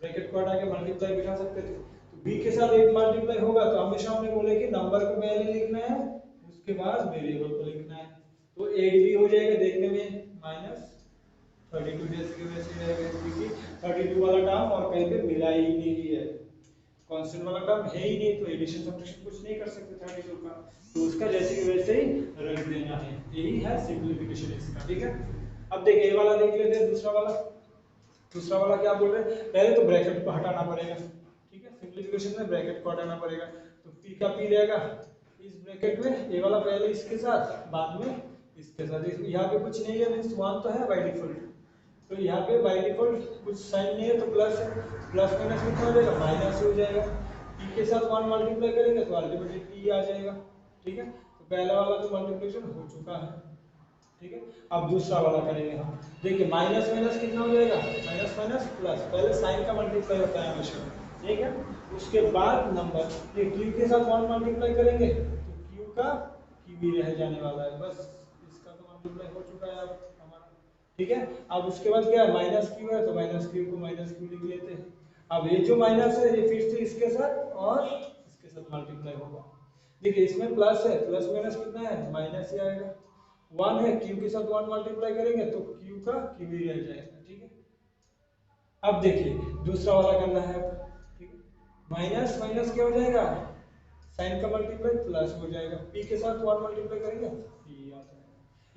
ब्रैकेट को हटा के मल्टीप्लाई बिठा सकते थे। तो b के साथ 8 मल्टीप्लाई होगा तो हमेशा हमने बोले कि नंबर को पहले लिखना है, उसके बाद वेरिएबल को लिखना है। तो 8 भी हो जाएगा देखने में -32 जैसे कि वैसे रहेगा, क्योंकि 32 वाला टर्म और कहीं पे मिला ही नहीं है, कांस्टेंट वाला टर्म है ही नहीं, तो एडिशन सब्ट्रैक्शन कुछ नहीं कर सकते 32 का, तो उसका जैसे कि वैसे ही रख देना है। यही है सिंपलीफिकेशन इसका। ठीक है, अब देखिए ये वाला देख लेते हैं, दूसरा वाला। दूसरा वाला क्या बोल रहे हैं, पहले तो ब्रैकेट को हटाना पड़ेगा। ठीक है, सिंपलीफिकेशन में ब्रैकेट को हटाना पड़ेगा, तो p का p रहेगा इस ब्रैकेट में, ये वाला पहले इसके साथ बाद में इसके साथ। यहाँ पे कुछ नहीं है, मींस 1 तो है बाय डिफॉल्ट, तो यहाँ पे बाय डिफॉल्ट कुछ साइन नहीं है तो प्लस है, प्लस माइनस कितना हो जाएगा, माइनस हो जाएगा। p के साथ 1 मल्टीप्लाई करेंगे तो अल्टीमेटली p आ जाएगा। ठीक है, तो पहला वाला तो मल्टीप्लिकेशन हो चुका है। ठीक है, अब दूसरा वाला करेंगे हम। देखिए माइनस माइनस कितना हो जाएगा, माइनस माइनस प्लस, पहले साइन का मल्टीप्लाई होता है हमेशा। ठीक है, उसके बाद नंबर, ये q के साथ 1 मल्टीप्लाई करेंगे तो q का q भी रह जाने वाला है, बस इसका तो मल्टीप्लाई हो चुका है अब हमारा। ठीक है, अब उसके बाद क्या है, माइनस क्यू है तो माइनस क्यू को माइनस क्यू लिख लेते हैं। अब ये जो माइनस है ये फिर से इसके साथ और इसके साथ मल्टीप्लाई होगा। देखिए इसमें प्लस है, प्लस माइनस कितना है, माइनस ही आएगा। 1 है, क्यू के साथ 1 मल्टीप्लाई करेंगे तो क्यू का क्यू ही रह जाएगा। ठीक है, अब देखिए दूसरा वाला करना है अब। ठीक है, माइनस माइनस क्या हो जाएगा, साइन का मल्टीप्लाई प्लस हो जाएगा, p के साथ 1 मल्टीप्लाई करेंगे p आ जाएगा।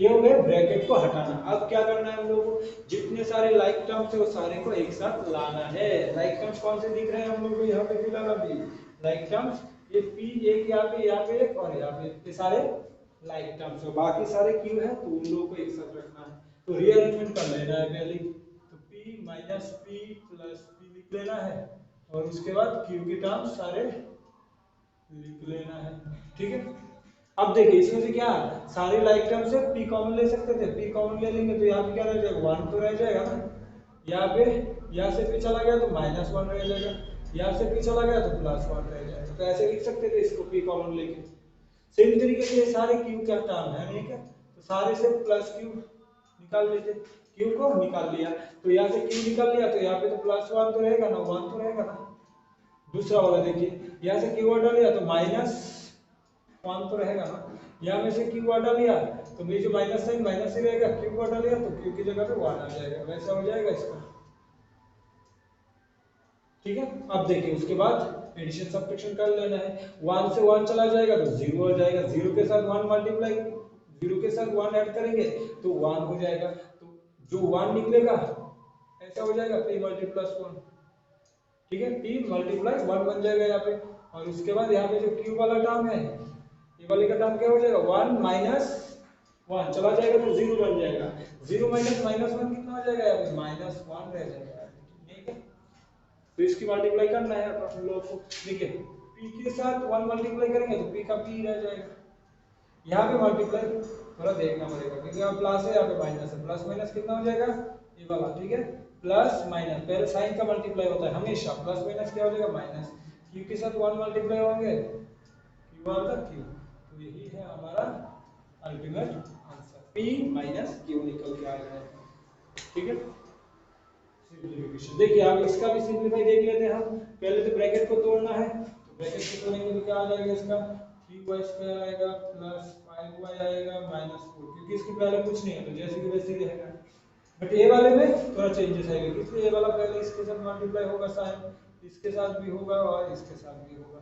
ये हो गया ब्रैकेट को हटाना। अब क्या करना है हम लोगों को, जितने सारे लाइक टर्म्स है वो सारे को एक साथ लाना है। लाइक टर्म्स कौन से दिख रहे हैं हम लोग को यहाँ पे फिलहाल अभी, लाइक टर्म्स ये p एक यहाँ पे एक और यहाँ पे, ये सारे लाइक टर्म्स है, बाकी सारे q है तो उन लोगों को एक साथ रखना है। तो रीअरेंजमेंट कर लेना है पहले, तो p minus p plus p लिख लेना है, और उसके बाद q के टर्म्स सारे लिख लेना है। ठीक है, अब देखिए इसमें से क्या सारे लाइक टर्म से p कॉमन ले सकते थे, p कॉमन ले लेंगे तो यहाँ पे क्या रह जाएगा, 1 तो रह जाएगा ना, यहाँ पे यहाँ से p चला गया तो -1 रह जाएगा, यहाँ से p चला गया तो +1 रह जाएगा, तो ऐसे लिख सकते थे इसको p कॉमन लेके। सेम तरीके से ये सारे q का टर्म है नहीं क्या, तो सारे से प्लस q निकाल लेते, q को निकाल लिया तो यहाँ से q निकाल लिया तो यहाँ पे तो +1 तो रहेगा ना, 1 तो रहेगा ना। दूसरा वाला देखिए, यहाँ से q हटा लिया तो -1 तो रहेगा ना, यहाँ में से q हटा लिया तो ये जो माइनस साइन माइनस ही रहेगा, q को हटा लिया तो q की जगह पे 1 आ जाएगा, वैसा हो जाएगा इसका। ठीक है, अब देखिए उसके बाद एडिशन सब्ट्रैक्शन कर लेना है। 1 से 1 चला जाएगा तो 0 हो जाएगा, 0 के साथ 1 मल्टीप्लाई, 0 के साथ 1 ऐड करेंगे तो 1 हो जाएगा, तो जो 1 निकलेगा ऐसा हो जाएगा p + 1। ठीक है, p × 1 बन जाएगा यहाँ पे, और उसके बाद यहाँ पे जो q वाला टर्म है, ये वाले का टर्म क्या हो जाएगा, 1 - 1 चला जाएगा तो 0 बन जाएगा, 0 - -1 कितना हो जाएगा, यहाँ पे -1 रह जाएगा। ठीक है, तो इसकी मल्टीप्लाई करना है अपन लोग को। देखिए p के साथ 1 मल्टीप्लाई करेंगे तो p का p रह जाएगा, यहाँ पे मल्टीप्लाई थोड़ा देखना पड़ेगा क्योंकि यहाँ प्लस है यहाँ पे माइनस है, प्लस माइनस कितना हो जाएगा, ये वाला। ठीक है, प्लस माइनस पहले साइन का मल्टीप्लाई होता है हमेशा, प्लस माइनस क्या हो जाएगा, माइनस। q के साथ 1 मल्टीप्लाई होंगे q बार का q, तो यही है हमारा अल्टीमेट आंसर, p - q निकल के आ जाएगा। ठीक है, सिंपलीफिकेशन देखिए आप इसका भी सिंपलीफाई देख लेते हैं हम। पहले तो ब्रैकेट को तोड़ना है, तो ब्रैकेट को तोड़ेंगे तो क्या आ जाएगा इसका, 3y² आएगा प्लस 5y आएगा -4, क्योंकि इसके पहले कुछ नहीं है तो जैसे कि वैसे ही रहेगा। बट ये वाले में थोड़ा चेंजेस आएगा, इसलिए ये वाला पहले इसके साथ मल्टीप्लाई होगा, साइन इसके साथ भी होगा और इसके साथ भी होगा,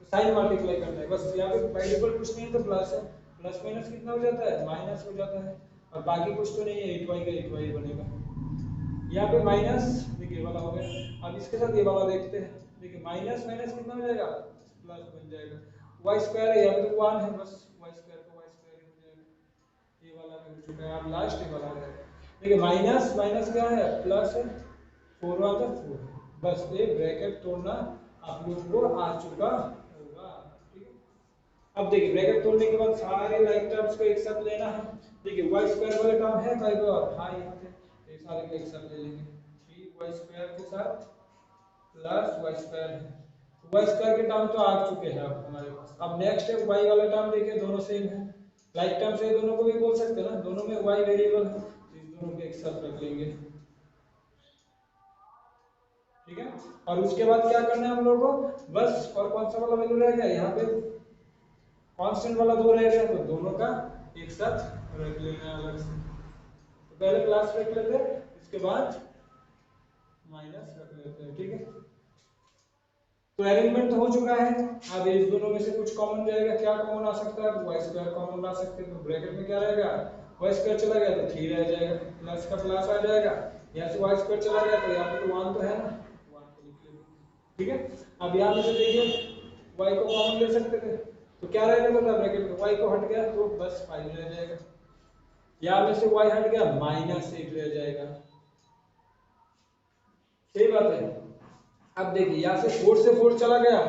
तो साइन मल्टीप्लाई करना है बस। यहाँ पे बाय डिफॉल्ट कुछ नहीं है तो प्लस है, प्लस माइनस कितना हो जाता है, माइनस हो जाता है, और बाकी कुछ तो नहीं है, 8y का 8y बनेगा। यहाँ पे माइनस, देखिए वाला हो गया। अब इसके साथ ये वाला देखते हैं, देखिए माइनस माइनस कितना हो जाएगा, प्लस बन जाएगा। y² है, यहाँ पे तो 1 है, बस y² का y² ही हो जाएगा, ये वाला हो चुका है। अब लास्ट ये वाला है, देखिए माइनस माइनस क्या है, प्लस है, 4 1 4, बस ये ब्रैकेट तोड़ना आप लोगों को आ चुका होगा, ठीक है। अब देखिए ब्रैकेट तोड़ने के बाद सारे लाइक टर्म्स को एक साथ लेना है। देखिए वाई स्क्वायर वाले टर्म है कहीं पर, हाँ यहाँ पे, ये सारे को एक साथ ले लेंगे, 3 वाई स्क्वायर के साथ प्लस वाई स्क्वायर है, वाई स्क्वायर के टर्म तो आ चुके हैं अब हमारे पास। अब नेक्स्ट है वाई वाला टर्म, देखिए दोनों सेम है, लाइक टर्म से दोनों को भी बोल सकते हैं ना, दोनों में वाई वेरिएबल है, तो इन दोनों को एक साथ रख लेंगे, ठीक है। और उसके बाद क्या करना है हम लोगों को, बस और कौन सा वाला वैल्यू रहेगा यहाँ पे, कांस्टेंट वाला 2 रहेगा, तो दोनों का एक साथ रख लेना है अलग से। तो पहले प्लस रख लेते हैं, इसके बाद माइनस रख लेते हैं, ठीक है। तो अरेंजमेंट हो चुका है। अब इस दोनों में से कुछ कॉमन जाएगा, क्या कॉमन आ सकता है, वाई स्क्वायर कॉमन ला सकते हैं, तो ब्रैकेट में क्या रहेगा, वाई स्क्वायर चला गया तो 3 रह जाएगा, प्लस का प्लस आ जाएगा, यहाँ से वाई स्क्वायर चला गया तो यहाँ पे तो 1 तो है ना, 1 को लिख लेंगे, ठीक है। अब यहाँ में से देखिए वाई को कॉमन ले सकते थे, तो क्या रहेगा पता, ब्रैकेट में वाई को हट गया तो बस 5 रह जाएगा, यहाँ में से वाई हट गया -8 रह जाएगा, सही बात है। अब देखिए यहाँ से 4 से 4 चला गया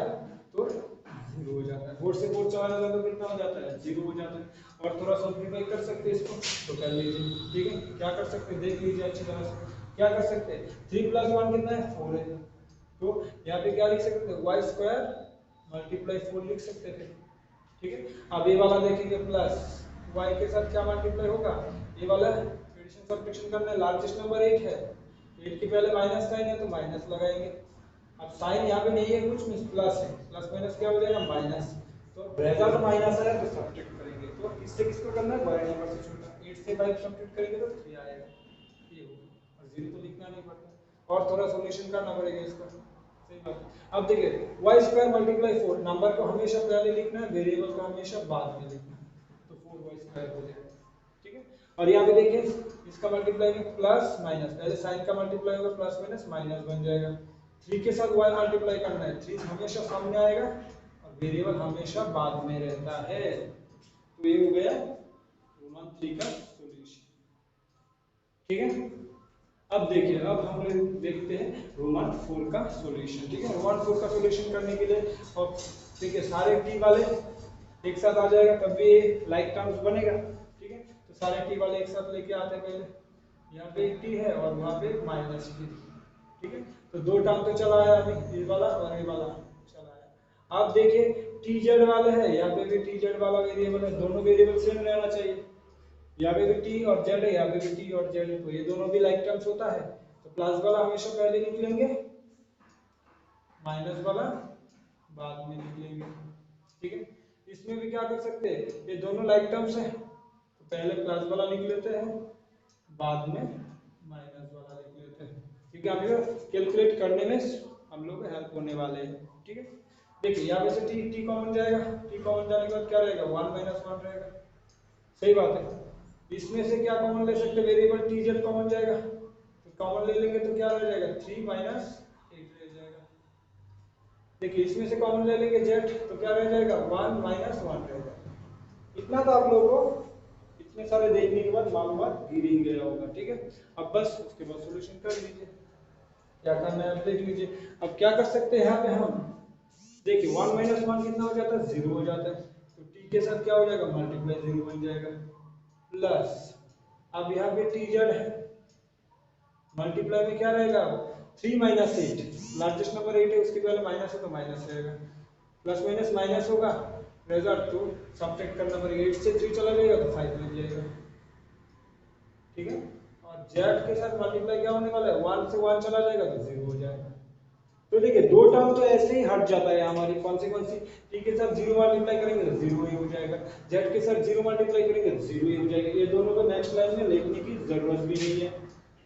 तो 0 हो जाता है, 4 से 4 चला जाता है तो कितना हो जाता है, 0 हो जाता है। और थोड़ा सिंपलीफाई कर सकते हैं इसको, तो कर लीजिए, ठीक है। क्या कर सकते हैं देख लीजिए अच्छी तरह से, क्या कर सकते हैं, 3 + 1 कितना है, 4 है, तो यहाँ पे क्या लिख सकते हैं, वाई स्क्वायर मल्टीप्लाई 4 लिख सकते थे, ठीक है। अब ये वाला देखेंगे, प्लस वाई के साथ क्या मल्टीप्लाई होगा, ये वाला एडिशन सब्ट्रैक्शन करना है, लार्जेस्ट नंबर 8 है, 8 के पहले माइनस साइन है तो माइनस लगाएंगे। अब साइन यहाँ पे नहीं है कुछ, प्लस है, प्लस माइनस क्या हो जाएगा, माइनस, तो रिजल्ट माइनस है तो सब्ट्रैक्ट करेंगे, तो इससे किसको करना है, बड़े नंबर से छोटा, 8 से 5 सब्ट्रैक्ट करेंगे तो 3 आएगा, ये होगा, और 0 तो लिखना नहीं पड़ता, और थोड़ा सॉल्यूशन करना पड़ेगा इसका, सही बात। अब देखिए वाई स्क्वायर मल्टीप्लाई 4, नंबर को हमेशा पहले लिखना है, वेरिएबल को हमेशा बाद में लिखना है, तो 4 वाई स्क्वायर हो जाएगा, ठीक है। और यहाँ पे देखिए इसका मल्टीप्लाई में प्लस माइनस, पहले साइन का मल्टीप्लाई होगा, प्लस माइनस माइनस बन जाएगा, 3 के साथ y मल्टीप्लाई करना है, 3 हमेशा सामने आएगा और वेरिएबल हमेशा बाद में रहता है, तो ये हो गया रोमन 3 का सॉल्यूशन, ठीक है। अब देखिए अब हम लोग देखते हैं रोमन 4 का सॉल्यूशन, ठीक है। रोमन 4 का सॉल्यूशन करने के लिए और देखिए सारे टी वाले एक साथ आ जाएगा तब भी लाइक टर्म्स बनेगा, ठीक है। तो सारे टी वाले एक साथ लेके आते हैं, पहले यहाँ पे एक टी है और वहाँ पे माइनस टी, ठीक है। तो 2 टर्म तो चला आया अभी, ये वाला और ये वाला चला आया। अब देखिए टी जेड वाले है, यहाँ पे भी टी जेड वाला वेरिएबल है, दोनों वेरिएबल सेम रहना चाहिए, यहाँ पे भी टी और जेड है, यहाँ पे भी टी और जेड है, तो ये दोनों भी लाइक टर्म्स होता है, तो प्लस वाला हमेशा पहले लिख लेंगे, माइनस वाला बाद में लिख लेंगे, ठीक है। इसमें भी क्या कर सकते हैं, ये दोनों लाइक टर्म्स है, तो पहले प्लस वाला लिख लेते हैं, बाद में माइनस वाला लिख लेते हैं, क्योंकि हमें कैलकुलेट करने में हम लोग को हेल्प होने वाले हैं, ठीक है। देखिए यहाँ पे से टी टी कॉमन जाएगा, टी कॉमन जाने के बाद क्या रहेगा, 1 - 1 रहेगा, सही बात है। इसमें से क्या कॉमन ले सकते, वेरिएबल टी जेड कॉमन जाएगा, तो कॉमन ले लेंगे तो क्या रह जाएगा, 3 - 8 रह जाएगा। देखिए इसमें से कॉमन ले लेंगे जेड, तो क्या रह जाएगा, 1 - 1 रह जाएगा। इतना तो आप लोगों को इतने सारे देखने के बाद मालूमात गिर ही गया होगा, ठीक है। अब बस उसके बाद सॉल्यूशन कर लीजिए, क्या करना है अब देख लीजिए। अब क्या कर सकते हैं यहाँ पे हम, देखिए 1 - 1 कितना हो जाता है, 0 हो जाता है, तो टी के साथ क्या हो जाएगा, मल्टीप्लाई 0 बन जाएगा, प्लस अब यहाँ पे टी जेड है, मल्टीप्लाई में क्या रहेगा, 3 - 8, लार्जेस्ट नंबर 8 है, उसके पहले माइनस है तो माइनस रहेगा, प्लस माइनस माइनस होगा, रिजल्ट तो सब्ट्रैक्ट करना पड़ेगा, 8 से 3 चला जाएगा तो 5 बन जाएगा, ठीक है। और जेड के साथ मल्टीप्लाई क्या होने वाला है, 1 से 1 चला जाएगा तो 0 हो जाएगा। तो देखिए 2 टर्म तो ऐसे ही हट जाता है हमारी, कौन सी टी के साथ 0 मल्टीप्लाई करेंगे तो 0 ही हो जाएगा, जेड के साथ 0 मल्टीप्लाई करेंगे तो 0 ही हो जाएगा, ये दोनों को नेक्स्ट लाइन में लिखने की जरूरत भी नहीं है,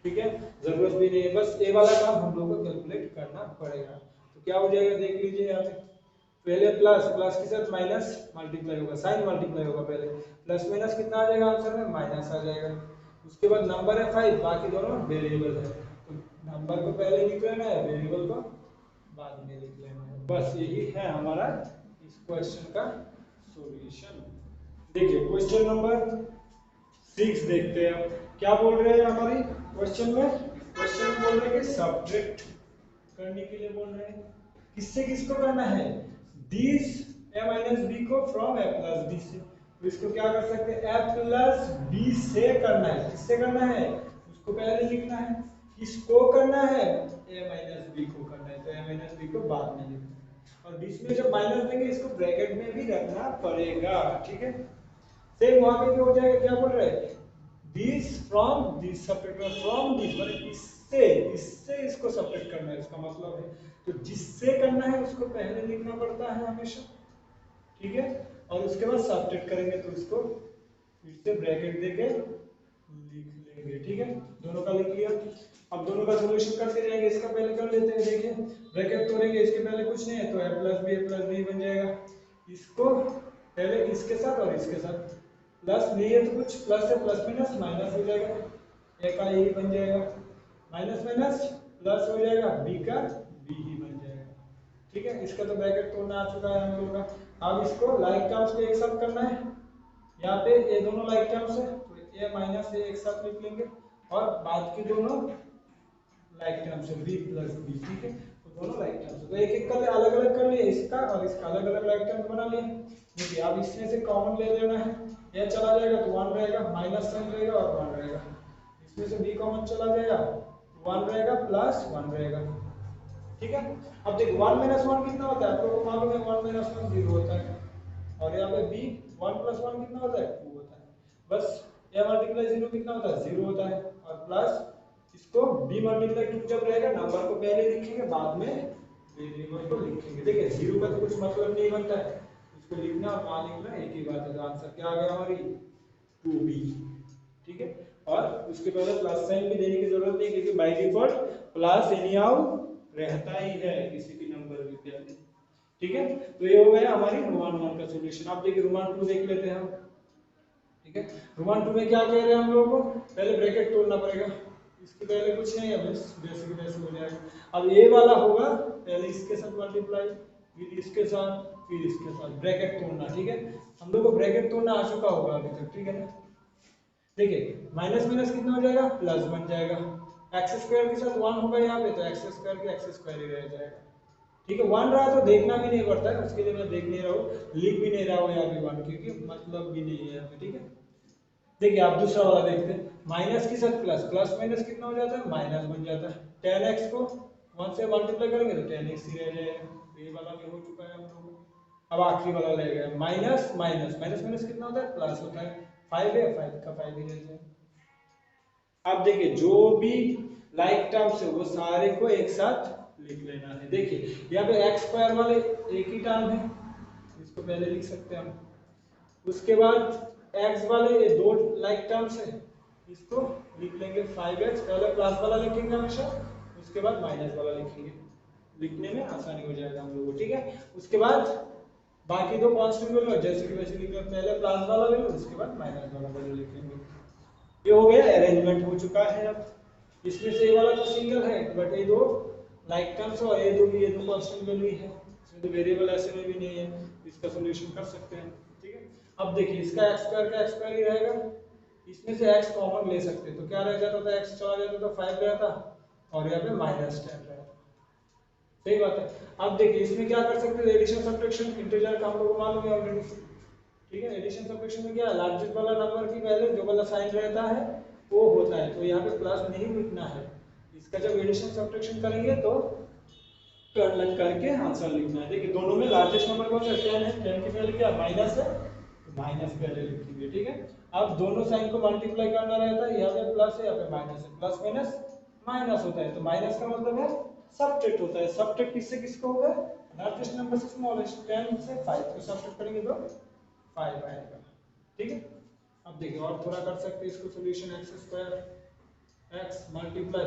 ठीक है, जरूरत भी नहीं है, बस ये वाला काम हम लोग को कैलकुलेट करना पड़ेगा। तो क्या हो जाएगा देख लीजिए यहाँ पे, पहले प्लस प्लस के साथ माइनस मल्टीप्लाई होगा, साइन मल्टीप्लाई होगा, पहले प्लस माइनस कितना आ जाएगा आंसर में, माइनस आ जाएगा, उसके बाद नंबर है 5, बाकी दोनों वेरिएबल है, तो नंबर को पहले लिख लेना है, वेरिएबल को बाद में लिख लेना है, बस यही है हमारा इस क्वेश्चन का सॉल्यूशन। देखिए क्वेश्चन नंबर 6 देखते हैं। अब क्या बोल रहे हैं हमारी क्वेश्चन में बोल रहे हैं कि सब्ट्रैक्ट करने के लिए बोल रहे हैं। किससे किसको करना है? दिस a माइनस बी को फ्रॉम a प्लस बी से। तो इसको क्या कर सकते हैं? a प्लस बी से करना है। किससे करना है उसको पहले लिखना है, किसको करना है? a माइनस बी को करना है, तो a माइनस बी को बाद में लिखना है। और बीच में जब माइनस देंगे इसको ब्रैकेट में भी रखना पड़ेगा, ठीक है। सेम वहां पे क्या हो जाएगा, क्या बोल रहे हैं? This from this subtract from this, मतलब इससे इसको सब्ट्रैक्ट करना है, इसका मतलब है। तो जिससे करना है उसको पहले लिखना पड़ता है हमेशा, ठीक है। और उसके बाद सब्ट्रैक्ट करेंगे तो इसको फिर से ब्रैकेट देके लिख लेंगे, ठीक है। दोनों का लिख लिया। अब दोनों का सॉल्यूशन करते जाएंगे। इसका पहले कर लेते हैं, देखिए ब्रैकेट तोड़ेंगे, इसके पहले कुछ नहीं है तो a प्लस बी बन जाएगा। इसको पहले इसके साथ और इसके साथ, प्लस नहीं है तो कुछ प्लस है, प्लस माइनस माइनस हो जाएगा, ए का ए बन जाएगा, माइनस माइनस प्लस हो जाएगा, बी का बी ही बन जाएगा, ठीक है। इसका तो ब्रैकेट तोड़ना आ चुका है हम लोगों का। अब इसको लाइक टर्म्स को एक साथ करना है। यहाँ पे ये दोनों लाइक टर्म्स है तो ए माइनस ए एक साथ लिख लेंगे, और बाद की दोनों लाइक टर्म्स है बी प्लस बी, ठीक है। तो दोनों लाइक टर्म्स, तो एक एक कर अलग अलग कर लिए, इसका और इसका अलग अलग लाइक टर्म्स बना लिए। देखिए अब इसमें से कॉमन ले लेना है, यह चला जाएगा तो 1 रहेगा, माइनस साइन रहेगा और 1 रहेगा। इसमें से b कॉमन चला जाएगा, 1 रहेगा प्लस 1 रहेगा, ठीक है। अब देखो 1 माइनस 1 कितना होता है, आप लोगों को मालूम है 1 माइनस 1 0 होता है, और यहाँ पे b 1 प्लस 1 कितना होता है 2 होता है। बस यह मल्टीप्लाई 0 कितना होता है 0 होता है, और प्लस इसको b मल्टीप्लाई 2 जब रहेगा नंबर को पहले लिखेंगे बाद में वेरिएबल को लिखेंगे। देखिए 0 का तो कुछ मतलब नहीं बनता है, इसको लिखना और ना लिखना एक ही बात है। तो आंसर क्या आ गया हमारी 2b, ठीक है। और उसके पहले प्लस साइन भी देने की जरूरत नहीं क्योंकि बाय डिफॉल्ट प्लस एनीहाउ रहता ही है किसी भी नंबर के पहले, ठीक है। तो ये हो गया हमारी रोमान 1 का सॉल्यूशन। अब देखिए रोमान 2 देख लेते हैं हम, ठीक है। रोमान 2 में क्या कह रहे हैं हम लोगों को? पहले ब्रैकेट तोड़ना पड़ेगा, इसके पहले कुछ नहीं है, बस जैसे कि वैसे हो जाएगा। अब ये वाला होगा पहले इसके साथ मल्टीप्लाई, फिर इसके साथ, फिर इसके साथ ब्रैकेट तोड़ना, ठीक है। हम लोग को ब्रैकेट तोड़ना आ चुका होगा अभी तक, ठीक है ना। देखिए माइनस माइनस कितना हो जाएगा प्लस बन जाएगा, एक्स स्क्वायर के साथ 1 होगा यहाँ पे तो एक्स स्क्वायर के एक्स स्क्वायर ही रह जाएगा, ठीक है। 1 रहा तो देखना भी नहीं पड़ता है, उसके लिए मैं देख नहीं रहा हूँ, लिख भी नहीं रहा हूँ यहाँ पे 1 क्योंकि मतलब भी नहीं है यहाँ पे, ठीक है। देखिए आप दूसरा वाला देखते हैं, माइनस के साथ प्लस, प्लस माइनस कितना हो जाता है माइनस बन जाता है। 10x को 1 से मल्टीप्लाई करेंगे तो 10x ही रह जाएगा, तो ये वाला भी हो चुका है हम लोगों को। अब आखिरी वाला रह गया माइनस माइनस, माइनस माइनस कितना होता है प्लस होता है, 5 है 5 का 5 ही रह जाएगा। अब देखिए जो भी लाइक टर्म्स है वो सारे को एक साथ लिख लेना है। देखिए यहाँ पे एक्स स्क्वायर वाले एक ही टर्म है, इसको पहले लिख सकते हैं हम। उसके बाद x वाले ये दो लाइक टर्म्स है, इसको लिख लेंगे 5x, पहले प्लस वाला लिखेंगे हमेशा, उसके बाद माइनस वाला लिखेंगे, लिखने में आसानी हो जाएगा हम लोगों को, ठीक है। उसके बाद बाकी दो कांस्टेंट वैल्यू जैसे कि वैसे लिख लो, पहले प्लस वाला वैल्यू उसके बाद माइनस वाला वैल्यू लिखेंगे। ये हो गया, अरेंजमेंट हो चुका है। अब इसमें से ये वाला तो सिंगल है बट ये दो लाइक टर्म्स और ये दो कांस्टेंट वैल्यू ही है, इसमें तो वेरिएबल ऐसे में भी नहीं है, इसका सॉल्यूशन कर सकते हैं, ठीक है। अब देखिए इसका x स्क्वायर का x स्क्वायर ही रहेगा, इसमें से x कॉमन ले सकते तो क्या रह जाता था, x चला जाता तो 5 रहता और यहाँ पे -10 रहता, सही बात है। अब देखिए इसमें क्या कर सकते हैं, एडिशन सब्ट्रैक्शन, इंटीजर का हम लोग को मालूम है ऑलरेडी, ठीक है। एडिशन सब्ट्रैक्शन में क्या है, लार्जेस्ट वाला नंबर की पहले जो वाला साइन रहता है वो होता है, तो यहाँ पे प्लस नहीं लिखना है, इसका जब एडिशन सब्ट्रैक्शन करेंगे तो कर्नल करके आंसर लिखना है। देखिए दोनों में लार्जेस्ट नंबर कौन सा 10 है, 10 के पहले क्या माइनस है, माइनस पहले लिखेंगे, ठीक है। अब दोनों साइन को मल्टीप्लाई करना रहता है, यहाँ पे प्लस है यहाँ पे माइनस है, प्लस माइनस माइनस होता है, तो माइनस का मतलब है सब्ट्रैक्ट होता है। सब्ट्रैक्ट किससे किसको होगा, लार्जेस्ट नंबर से स्मॉलेस्ट, 10 से 5 को सब्ट्रैक्ट करेंगे तो 5 आएगा, ठीक है। अब देखिए और थोड़ा कर सकते हैं इसको solution, x square x multiply,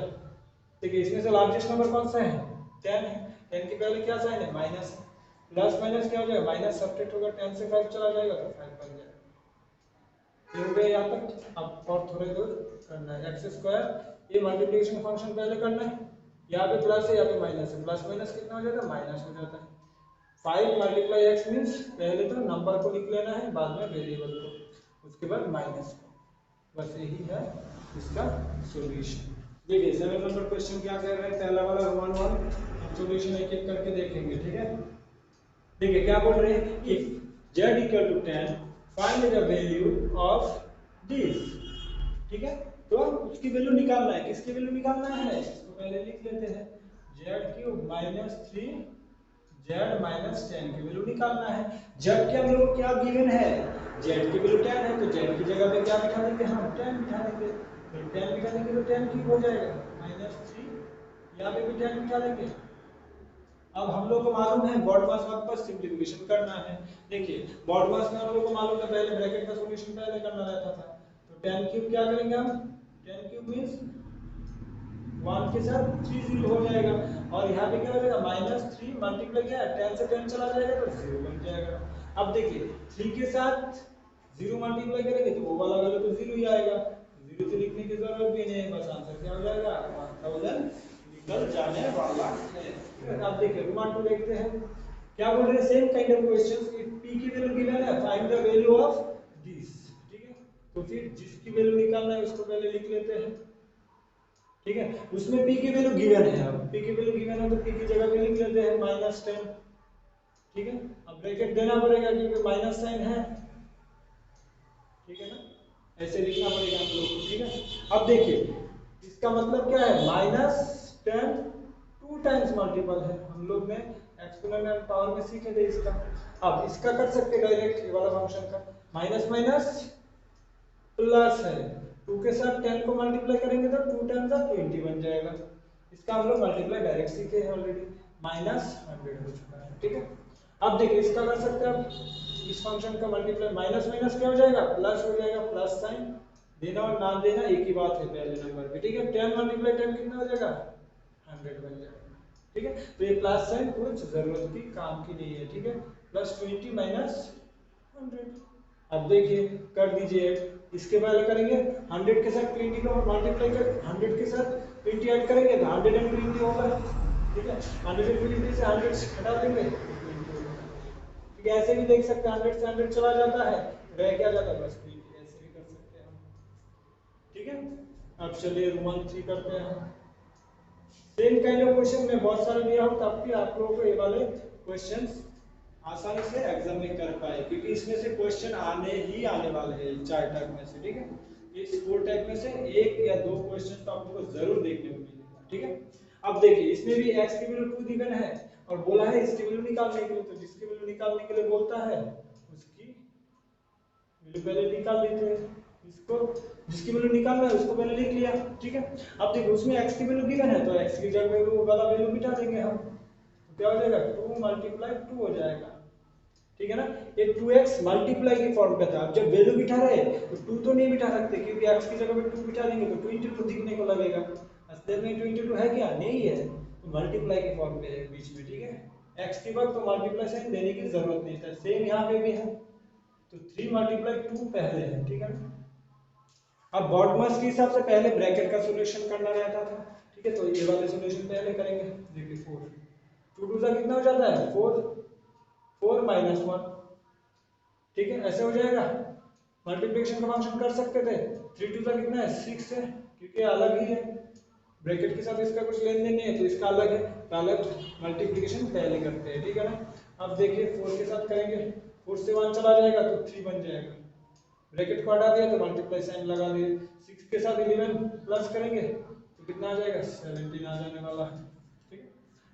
देखिए इसमें से लार्जेस्ट नंबर कौन सा है 10 है, 10 के पहले क्या साइन है माइनस, प्लस माइनस क्या हो जाएगा माइनस, सब्ट्रैक्ट होगा 10 से 5 चला जाएगा तो 5 बन जाएगा, ये हो गया यहाँ तक। अब और थोड़े दूर करना है, एक्स स्क्वायर ये मल्टीप्लिकेशन फंक्शन पहले करना है, यहाँ पे प्लस है यहाँ पे माइनस है, प्लस माइनस कितना हो जाता है माइनस हो जाता है। 5 मल्टीप्लाई एक्स मीन्स पहले तो नंबर को लिख लेना है बाद में वेरिएबल को, उसके बाद माइनस को, बस यही है इसका सॉल्यूशन। देखिए 7 नंबर क्वेश्चन क्या कह रहे हैं, पहला वाला रोमन 1, हम सॉल्यूशन एक एक करके देखेंगे, ठीक है। देखिए क्या बोल रहे हैं, if z equal to 10 find the value of this, ठीक है। तो उसकी वैल्यू निकालना है, किसकी वैल्यू निकालना है, इसको पहले लिख लेते हैं, z cube minus 3 z minus 10 की वैल्यू निकालना है। जबकि हम लोग क्या गिवन है, z की वैल्यू 10 है, तो z की जगह पे क्या बिठा देंगे, हम 10 बिठा देंगे। तो 10 बिठा देंगे तो 10 क्यूब हो जाएगा माइनस 3, यहाँ पे भी 10 बिठा देंगे। अब हम लोग को मालूम है बॉडमास पर सिंप्लीफिकेशन करना है। देखिए बॉडमास में हम लोग को मालूम है पहले ब्रैकेट का सॉल्यूशन पहले करना रहता था, तो 10 क्यूब क्या करेंगे हम, 10 क्यूब मींस 1 के साथ 3 0 हो जाएगा, और यहाँ पे क्या हो जाएगा माइनस 3 मल्टीप्लाई किया 10 से 10 चला जाएगा तो 0 बन जाएगा। अब देखिए 3 के साथ 0 मल्टीप्लाई करेंगे तो वो वाला वैल्यू तो 0 ही आएगा, 0 तो लिखने की जरूरत भी नहीं है, बस आंसर क्या हो जाएगा 1000 निकल जाने वाला है। अब देखिए रोमन 2 देखते हैं क्या बोल रहे हैं, same kind of questions, if p की वैल्यू गिवन है find the value of this, ठीक है। तो फिर जिसकी वैल्यू निकालना है उसको पहले लिख लेते हैं, ठीक है। उसमें p की वैल्यू गिवन है, अब p की वैल्यू गिवन है तो p की जगह पे लिख लेते हैं -10, ठीक है। अब ब्रैकेट देना पड़ेगा क्योंकि माइनस साइन है, ठीक है ना, ऐसे लिखना पड़ेगा हम लोग को, ठीक है। अब देखिए इसका मतलब क्या है, -10 2 टाइम्स मल्टीपल है, हम लोग ने एक्सपोनेंट एंड पावर में सीखे थे इसका। अब इसका कर सकते डायरेक्ट ये वाला फंक्शन का, माइनस माइनस प्लस है, 2 के साथ 10 को मल्टीप्लाई करेंगे तो 2 10 20 बन जाएगा। इसका हम लोग मल्टीप्लाई डायरेक्ट सीखे हैं ऑलरेडी, -100 हो चुका है, ठीक है। अब देखिए इसका कर सकते हैं, अब इस फंक्शन का मल्टीप्लाई माइनस माइनस क्या हो जाएगा, प्लस हो जाएगा, प्लस साइन देना और ना देना एक ही बात है पहले नंबर पे, ठीक है। 10 मल्टीप्लाई 10 कितना हो जाएगा 100 बन जाएगा, ठीक है। तो ये प्लस साइन कुछ जरूरत की काम की नहीं है, ठीक है, +20 -100। अब देखिए कर दीजिए, इसके पहले करेंगे 100 के साथ 20 को मल्टीप्लाई कर, 100 के साथ 20 ऐड करेंगे तो 120 होगा, ठीक है। 120 से 100 हटा देंगे, ठीक है। ऐसे भी देख सकते हैं 100 से 100 चला जाता है, रह क्या जाता है बस 20, ऐसे भी कर सकते हैं हम, ठीक है। अब चलिए रोमन 3 करते हैं। सेम काइंड ऑफ क्वेश्चन मैं बहुत सारे दिया हूं ताकि आप लोगों को ये वाले क्वेश्चंस आसानी से एग्जाम में कर पाए, क्योंकि इसमें से क्वेश्चन आने ही आने वाले हैं 4 टाइप में से, ठीक है। इस 4 टाइप में से 1 या 2 क्वेश्चन तो आपको जरूर देखने को मिलेगा, ठीक है। अब देखिए इसमें भी x की वैल्यू 2 गिवन है और बोला है इसकी वैल्यू निकालने के लिए, तो जिसकी वैल्यू निकालने के लिए बोलता है उसकी वैल्यू पहले निकाल लेते हैं, इसको जिसकी वैल्यू निकालना है उसको पहले लिख लिया, ठीक है। अब देखो उसमें x की वैल्यू गिवन है तो x की जगह पे वो वाला वैल्यू बिठा देंगे हम, तो क्या हो जाएगा 2 × 2 हो जाएगा, ठीक है ना। ये 2x मल्टीप्लाई की फॉर्म पे था, अब जब वैल्यू बिठा रहे तो 2 तो नहीं बिठा सकते क्योंकि x की जगह पे 2 बिठा देंगे तो 2 × 2 दिखने को लगेगा, असली में 2 × 2 है क्या, नहीं है, तो मल्टीप्लाई की फॉर्म पे है बीच में, ठीक है। x के वक्त तो मल्टीप्लाई साइन देने की जरूरत नहीं था, सेम यहाँ पे भी है, तो 3 × 2 पहले है, ठीक है। अब बॉडमास के हिसाब से पहले ब्रैकेट का सॉल्यूशन करना रहता था, ठीक है, तो ये वाले सॉल्यूशन पहले करेंगे। देखिए 4 2 2 सा कितना हो जाता है 4 4 -1, ठीक है, ऐसे हो जाएगा। मल्टीप्लिकेशन का फंक्शन कर सकते थे, 3 2 सा कितना है 6 है, क्योंकि अलग ही है, ब्रैकेट के साथ इसका कुछ लेन देन नहीं है तो इसका अलग है, तो अलग मल्टीप्लिकेशन पहले करते हैं, ठीक है ना। अब देखिए 4 के साथ करेंगे, 4 से 1 चला जाएगा तो 3 बन जाएगा, ब्रैकेट को हटा दिया तो मल्टीप्लाई साइन लगा दिए, 6 के साथ 11 प्लस करेंगे तो कितना आ जाएगा 17 आ जाने वाला है, ठीक है।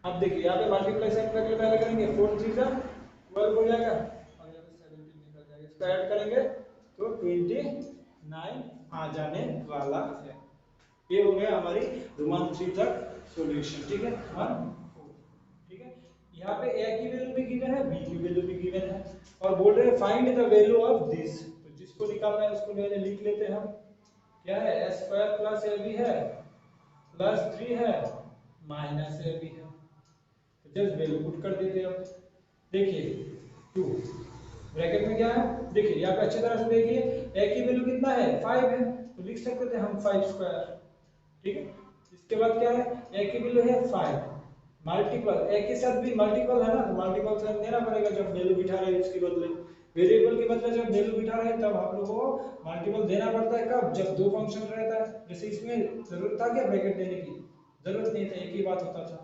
अब देखिए यहाँ पे मल्टीप्लाई साइन करके पहले करेंगे 4 3 सा 12 हो जाएगा और यहाँ पे 17 निकल जाएगा, इसको ऐड करेंगे तो 29 आ जाने वाला है। ये हो गया हमारी रोमन 3 तक सॉल्यूशन, ठीक है 1 4, ठीक है। यहाँ पे a की वैल्यू भी गिवन है, b की वैल्यू भी गिवन है और बोल रहे हैं find the value of this, तो जिसको निकालना है उसको पहले लिख लेते हैं हम, क्या है s² + ab है +3 है -ab है, तो जस्ट वैल्यू पुट कर देते हैं। देखिए 2 ब्रैकेट में क्या है, देखिए यहाँ पे अच्छी तरह से देखिए a की वैल्यू कितना है 5 है, तो लिख सकते थे हम 5², ठीक है। इसके बाद क्या है a की वैल्यू है 5 मल्टीपल, a के साथ भी मल्टीपल है ना, तो मल्टीपल साइन देना पड़ेगा जब वैल्यू बिठा रहे हैं उसके बदले, वेरिएबल के मतलब जब वैल्यू बिठा रहे हैं तब आप लोगों को मल्टीपल देना पड़ता है। कब? जब दो फंक्शन रहता है। जैसे इसमें जरूरत था क्या ब्रैकेट देने की? जरूरत नहीं था, एक ही बात होता था।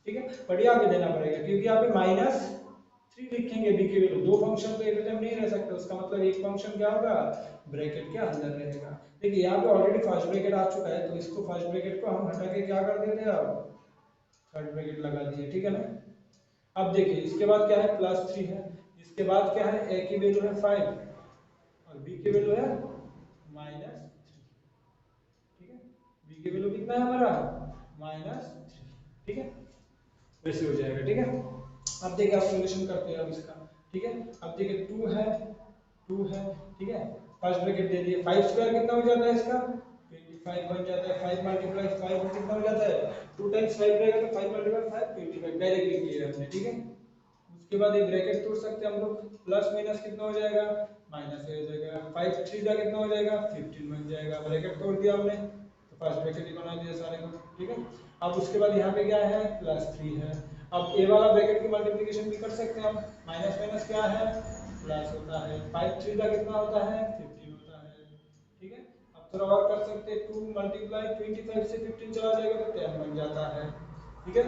ठीक है, बट यहाँ पे देना पड़ेगा क्योंकि यहाँ पे -3 लिखेंगे बी की वैल्यू। दो फंक्शन तो एक टाइम नहीं रह सकते, उसका मतलब एक फंक्शन क्या होगा? ब्रैकेट के अंदर रहेगा। देखिए यहाँ पे ऑलरेडी फर्स्ट ब्रैकेट आ चुका है, तो इसको फर्स्ट ब्रैकेट को हम हटा के क्या कर देते हैं, अब थर्ड ब्रैकेट लगा दिए। ठीक है ना। अब देखिए इसके बाद क्या है, +3 है। इसके बाद क्या है, ए की वैल्यू है 5 और बी की वैल्यू है -3। ठीक है, बी की वैल्यू कितना है हमारा? -3। ठीक है, वैसे हो जाएगा। ठीक है, अब देखिए आप सॉल्यूशन करते हैं अब इसका। ठीक है, अब देखिए 2 है, 2 है। ठीक है, फर्स्ट ब्रैकेट दे दिए। 5 स्क्वायर कितना हो जाता है इसका? 25 बन जाता है। 5 मल्टीप्लाई 5 कितना हो जाता है? 2 टाइम्स 5 रहेगा तो 5 मल्टीप्लाई 5 25 डायरेक्टली किया हमने। ठीक है, उसके बाद एक ब्रैकेट तोड़ सकते हैं हम लोग। प्लस माइनस कितना हो जाएगा? माइनस हो जाएगा। 5 3 का कितना हो जाएगा? 15 बन जाएगा। ब्रैकेट तोड़ दिया हमने तो फर्स्ट ब्रैकेट ही बना दिया सारे को। ठीक है, अब उसके बाद यहाँ पे क्या है? +3 है। अब ए वाला ब्रैकेट की मल्टीप्लिकेशन भी कर सकते हैं हम। माइनस माइनस क्या है? प्लस होता है। 5 3 का कितना होता है? 15 होता है। ठीक है, अब थोड़ा और कर सकते हैं। 2 मल्टीप्लाई 25 से 15 चला जाएगा तो 10 बन जाता है। ठीक है,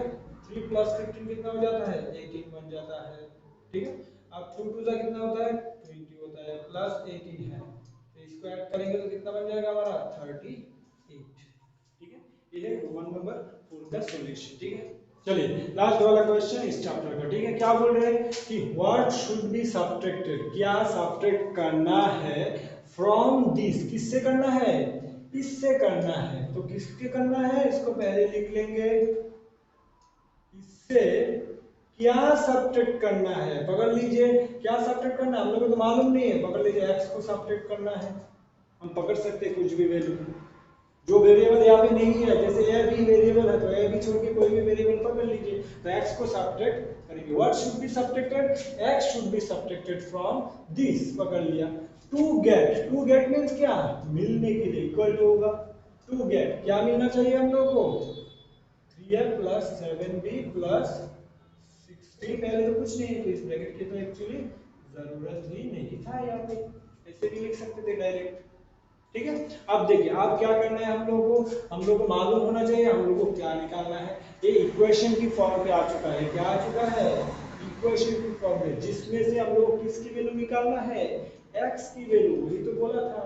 3 + 15 कितना हो जाता है? 18 बन जाता है। ठीक है, अब 2 2 का कितना होता है? 20 होता है, प्लस 18 है तो इसको ऐड करेंगे तो कितना बन जाएगा हमारा? 38। ठीक है, ये है 1 नंबर 4 का सॉल्यूशन। ठीक है, चलिए लास्ट वाला क्वेश्चन इस चैप्टर का। ठीक है, क्या बोल रहे हैं कि व्हाट शुड बी सब्ट्रैक्टेड, क्या सब्ट्रैक्ट करना है फ्रॉम दिस, किससे करना है? इससे करना है। तो किसके करना है इसको पहले लिख लेंगे। इससे क्या सब्ट्रैक्ट करना है, पकड़ लीजिए। क्या सब्ट्रैक्ट करना है हम लोगों को तो मालूम नहीं है। पकड़ लीजिए x को सब्ट्रैक्ट करना है। हम पकड़ सकते हैं कुछ भी वैल्यू, जो वेरिएबल यहाँ पे नहीं है। जैसे ए बी वेरिएबल है तो ए बी छोड़ के कोई भी वेरिएबल पकड़ लीजिए। तो x को सब्ट्रैक्ट करेंगे। What should be subtracted? x should be subtracted from this, पकड़ लिया। टू गेट मींस क्या? मिलने के लिए, इक्वल टू होगा। टू गेट क्या मिलना चाहिए हम लोग को? 3a + 7b + 16। पहले तो कुछ नहीं है तो इस ब्रैकेट की तो एक्चुअली जरूरत ही नहीं था। यहाँ पे ऐसे भी लिख सकते थे डायरेक्ट। ठीक है, अब देखिए अब क्या करना है हम लोगों को। हम लोग को मालूम होना चाहिए हम लोग को क्या निकालना है। ये इक्वेशन की फॉर्म पे आ चुका है। क्या आ चुका है? इक्वेशन की फॉर्म में, जिसमें से हम लोग को किसकी वैल्यू निकालना है? x की वैल्यू। वही तो बोला था,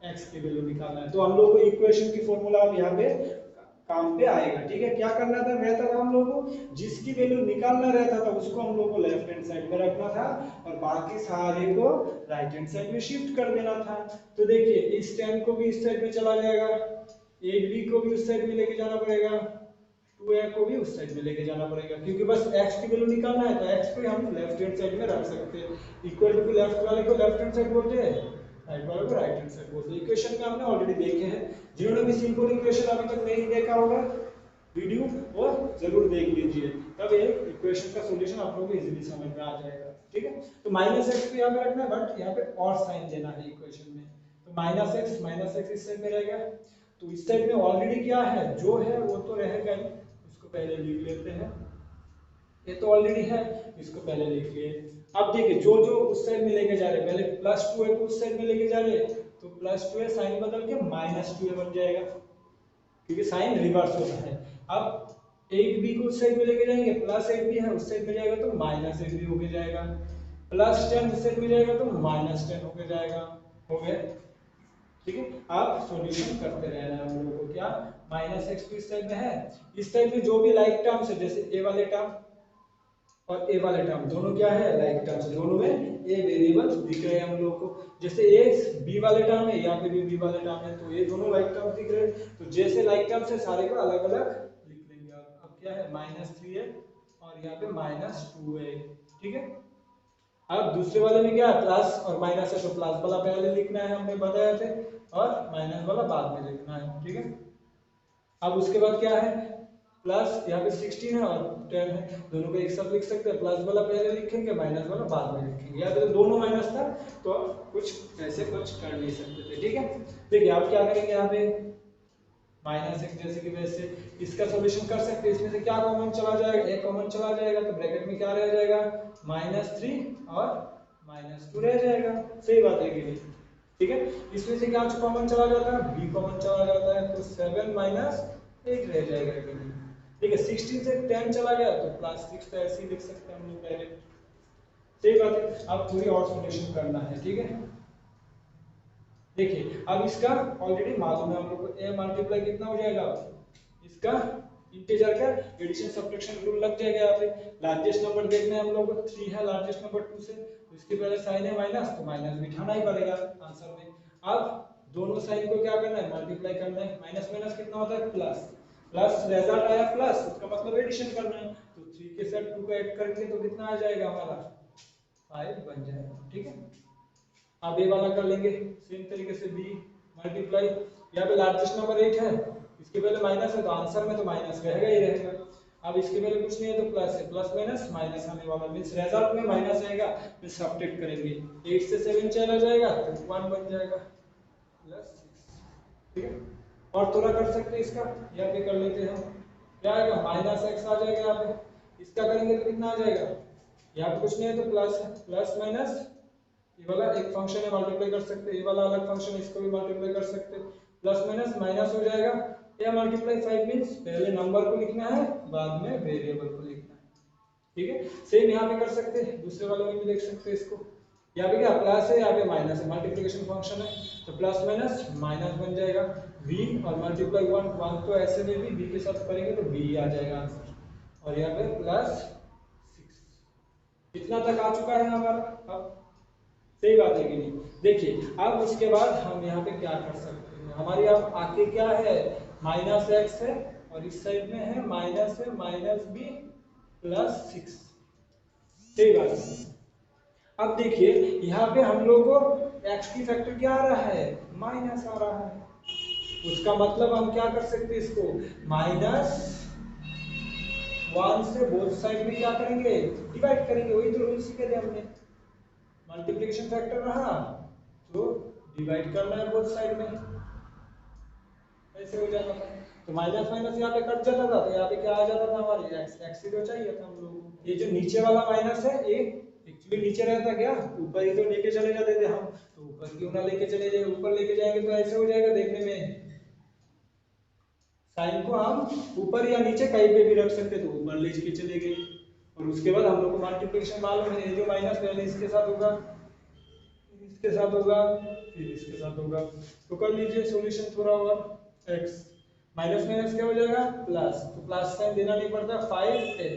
x की वैल्यू निकालना है। तो हम लोग को इक्वेशन की फॉर्मूला अब यहाँ पे काम पे आएगा। ठीक है, क्या करना था रहता था हम लोग को? जिसकी वैल्यू निकालना रहता था उसको हम लोग को लेफ्ट हैंड साइड में रखना था और बाकी सारे को राइट हैंड साइड में शिफ्ट कर देना था। तो देखिए इस 10 को भी इस साइड में चला जाएगा, 8b को भी उस साइड में लेके जाना पड़ेगा, 2a को भी उस साइड में लेके जाना पड़ेगा। क्योंकि बस x की वैल्यू निकालना है तो x को हम लेफ्ट हैंड साइड में रख सकते हैं। इक्वल टू लेफ्ट वाले को लेफ्ट हैंड साइड बोलते हैं, राइट वाले को राइट हैंड साइड बोलते हैं। इक्वेशन में हमने ऑलरेडी देखे हैं। जिन्होंने भी सिंपल इक्वेशन अभी तक नहीं देखा होगा वीडियो वो जरूर देख लीजिए, तब ये इक्वेशन का सॉल्यूशन आप लोगों को इजीली समझ में आ जाएगा। ठीक है, तो -x को यहाँ पे रखना है बट यहाँ पे और साइन देना है इक्वेशन में। तो -x इस साइड में रहेगा। तो इस साइड में ऑलरेडी क्या है, जो है वो तो रहेगा ही, उसको पहले लिख लेते हैं। ये तो ऑलरेडी है, इसको पहले लिख लिए। अब देखिए जो जो उस साइड में लेके जा रहे हैं, पहले +2a को उस साइड में लेके जा रहे हैं तो +2a साइन बदल के -2a बन जाएगा क्योंकि साइन रिवर्स होता है। अब 8b को उस साइड में लेके जाएंगे, +8b है उस साइड में जाएगा तो -8b हो जाएगा, +10 उस साइड में जाएगा तो -10 हो जाएगा। हो गया। ठीक है, आप सॉल्यूशन करते रहना है हम लोगों को। क्या -x तो इस साइड में है, इस साइड में जो भी लाइक टर्म्स है जैसे a वाले टर्म और ए वाले टर्म दोनों क्या है? Like terms. दोनों में ए वेरिएबल्स दिख रहे हैं हम लोग को। जैसे ए बी वाले टर्म है, यहाँ पे भी बी वाले टर्म है, तो ये दोनों लाइक टर्म्स दिख रहे हैं। तो जैसे लाइक टर्म्स है सारे को अलग अलग लिख लेंगे। अब क्या है? -3a और यहाँ पे -2a। ठीक है, अब दूसरे वाले में क्या है? प्लस और माइनस है तो प्लस वाला पहले लिखना है, हमने बताया थे, और माइनस वाला बाद में लिखना है। ठीक है, अब उसके बाद क्या है? प्लस यहाँ पे 16 है और 10 है, दोनों को एक साथ लिख सकते हैं। प्लस वाला पहले लिखेंगे, माइनस वाला बाद में लिखेंगे। यहाँ पे तो दोनों माइनस था तो कुछ ऐसे कुछ कर नहीं सकते थे। ठीक है, देखिए आप क्या करेंगे यहाँ पे -x जैसे कि वैसे इसका सॉल्यूशन कर सकते हैं। इसमें से क्या कॉमन चला जाएगा? एक कॉमन चला जाएगा तो ब्रैकेट में क्या रह जाएगा? -3 और -2 रह जाएगा। सही बात है कि नहीं? ठीक है, इसमें से क्या कॉमन चला जाता है, b कॉमन चला जाता है, तो 7 - 8 रह जाएगा कि नहीं? ठीक है, 16 से 10 चला गया तो +6, तो ऐसे ही लिख सकते हैं हम लोग डायरेक्ट। सही बात है। अब थोड़ी और सॉल्यूशन करना है। ठीक है, देखिए अब इसका ऑलरेडी मालूम है हम लोग को, a मल्टीप्लाई कितना हो जाएगा, इसका इंटीजर का एडिशन सब्ट्रैक्शन रूल लग जाएगा। यहाँ पे लार्जेस्ट नंबर देखना है हम लोग को, 3 है लार्जेस्ट नंबर 2 से, तो इसके पहले साइन है माइनस, तो माइनस बिठाना ही पड़ेगा आंसर में। अब दोनों साइन को क्या करना है, मल्टीप्लाई करना है। माइनस माइनस कितना होता है, प्लस, प्लस रिजल्ट आया प्लस, उसका मतलब एडिशन करना है, तो 3 के साथ 2 का ऐड करेंगे तो कितना आ जाएगा हमारा, 5 बन जाएगा। ठीक है, अब ये वाला कर लेंगे सेम तरीके से, b मल्टीप्लाई, यहाँ पे लार्जेस्ट नंबर 8 है, इसके पहले माइनस है तो आंसर में तो माइनस रहेगा ही रहेगा। अब इसके पहले कुछ नहीं है तो प्लस है, प्लस माइनस माइनस आने वाला, मींस रिजल्ट में माइनस आएगा, फिर सब्ट्रैक्ट करेंगे, 8 से 7 चला जाएगा तो 1 बन जाएगा +6। ठीक है, और थोड़ा कर सकते हैं इसका, यहाँ पे कर लेते हैं, क्या आएगा, -x आ जाएगा यहाँ पे, इसका करेंगे तो कितना आ जाएगा, यहाँ पे कुछ नहीं है तो प्लस है, प्लस माइनस, ये वाला एक फंक्शन है मल्टीप्लाई कर सकते हैं, ये वाला अलग फंक्शन है इसको भी मल्टीप्लाई कर सकते हैं, प्लस माइनस माइनस हो जाएगा, या मल्टीप्लाई 5 मींस पहले नंबर को लिखना है बाद में वेरिएबल को लिखना है। ठीक है, सेम यहाँ पे कर सकते हैं, दूसरे वाले में भी देख सकते हैं इसको, यहाँ पे क्या प्लस है, यहाँ पे माइनस है, मल्टीप्लिकेशन फंक्शन है तो प्लस माइनस माइनस बन जाएगा, v और मल्टीप्लाई 1 1 तो ऐसे में भी b के साथ करेंगे तो b आ जाएगा आंसर, और यहाँ पे +6। इतना तक आ चुका है हमारा। अब सही बात है कि नहीं? देखिए अब उसके बाद हम यहाँ पे क्या कर सकते हैं, हमारी अब आगे क्या है, -x है और इस साइड में है माइनस है, -b +6। सही बात है। अब देखिए यहाँ पे हम लोग को x की फैक्टर क्या आ रहा है, माइनस आ रहा है, उसका मतलब हम क्या कर सकते हैं, इसको -1 से बोथ साइड में क्या करेंगे, डिवाइड करेंगे, वही तो रूल सीखे थे हमने, मल्टीप्लिकेशन फैक्टर रहा तो डिवाइड करना है बोथ साइड में, ऐसे हो जाता था, तो माइनस माइनस यहाँ पे कट जाता था, तो यहाँ पे क्या आ जाता था, हमारे एक्स ही तो चाहिए था हम लोगों को। ये जो नीचे वाला माइनस है ये एक्चुअली नीचे रहता, क्या ऊपर ही तो लेके चले जाते थे हम, तो ऊपर क्यों ना लेके चले जाए, ऊपर लेके जाएंगे तो ऐसे हो जाएगा देखने में, साइन को हम ऊपर या नीचे कहीं पे भी रख सकते, तो ऊपर लेके चले गए, और उसके बाद हम लोग को मल्टीप्लिकेशन मालूम है, जो माइनस पहले इसके साथ होगा, इसके साथ होगा, फिर इसके साथ होगा, तो कर लीजिए सॉल्यूशन थोड़ा और, x माइनस माइनस क्या हो जाएगा, प्लस, तो प्लस साइन देना नहीं पड़ता, 5 है,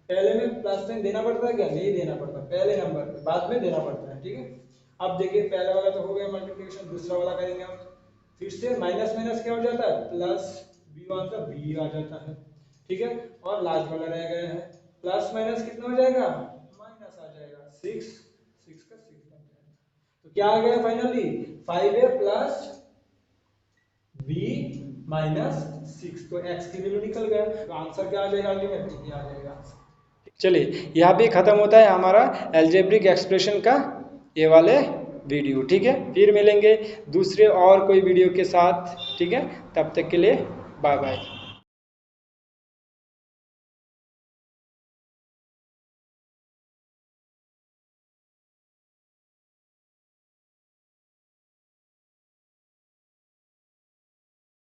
पहले में प्लस साइन देना पड़ता है क्या, नहीं देना पड़ता, पहले नंबर पे बाद में देना पड़ता है। ठीक है, अब देखिए पहला वाला तो हो गया मल्टीप्लिकेशन, दूसरा वाला करेंगे हम, फिर से माइनस माइनस क्या हो जाता है, प्लस, b वन का b आ जाता है। ठीक है, और लास्ट वाला रह गया है, प्लस माइनस कितना हो जाएगा, माइनस आ जाएगा, 6 का 6 बन जाएगा, तो क्या आ गया फाइनली, 5a प्लस b -6, तो x की वैल्यू निकल गया, तो आंसर क्या आ जाएगा, अल्टीमेटली आ जाएगा आंसर। चलिए यहाँ पे खत्म होता है हमारा एल्जेब्रिक एक्सप्रेशन का ये वाले वीडियो। ठीक है, फिर मिलेंगे दूसरे और कोई वीडियो के साथ। ठीक है, तब तक के लिए बाय बाय।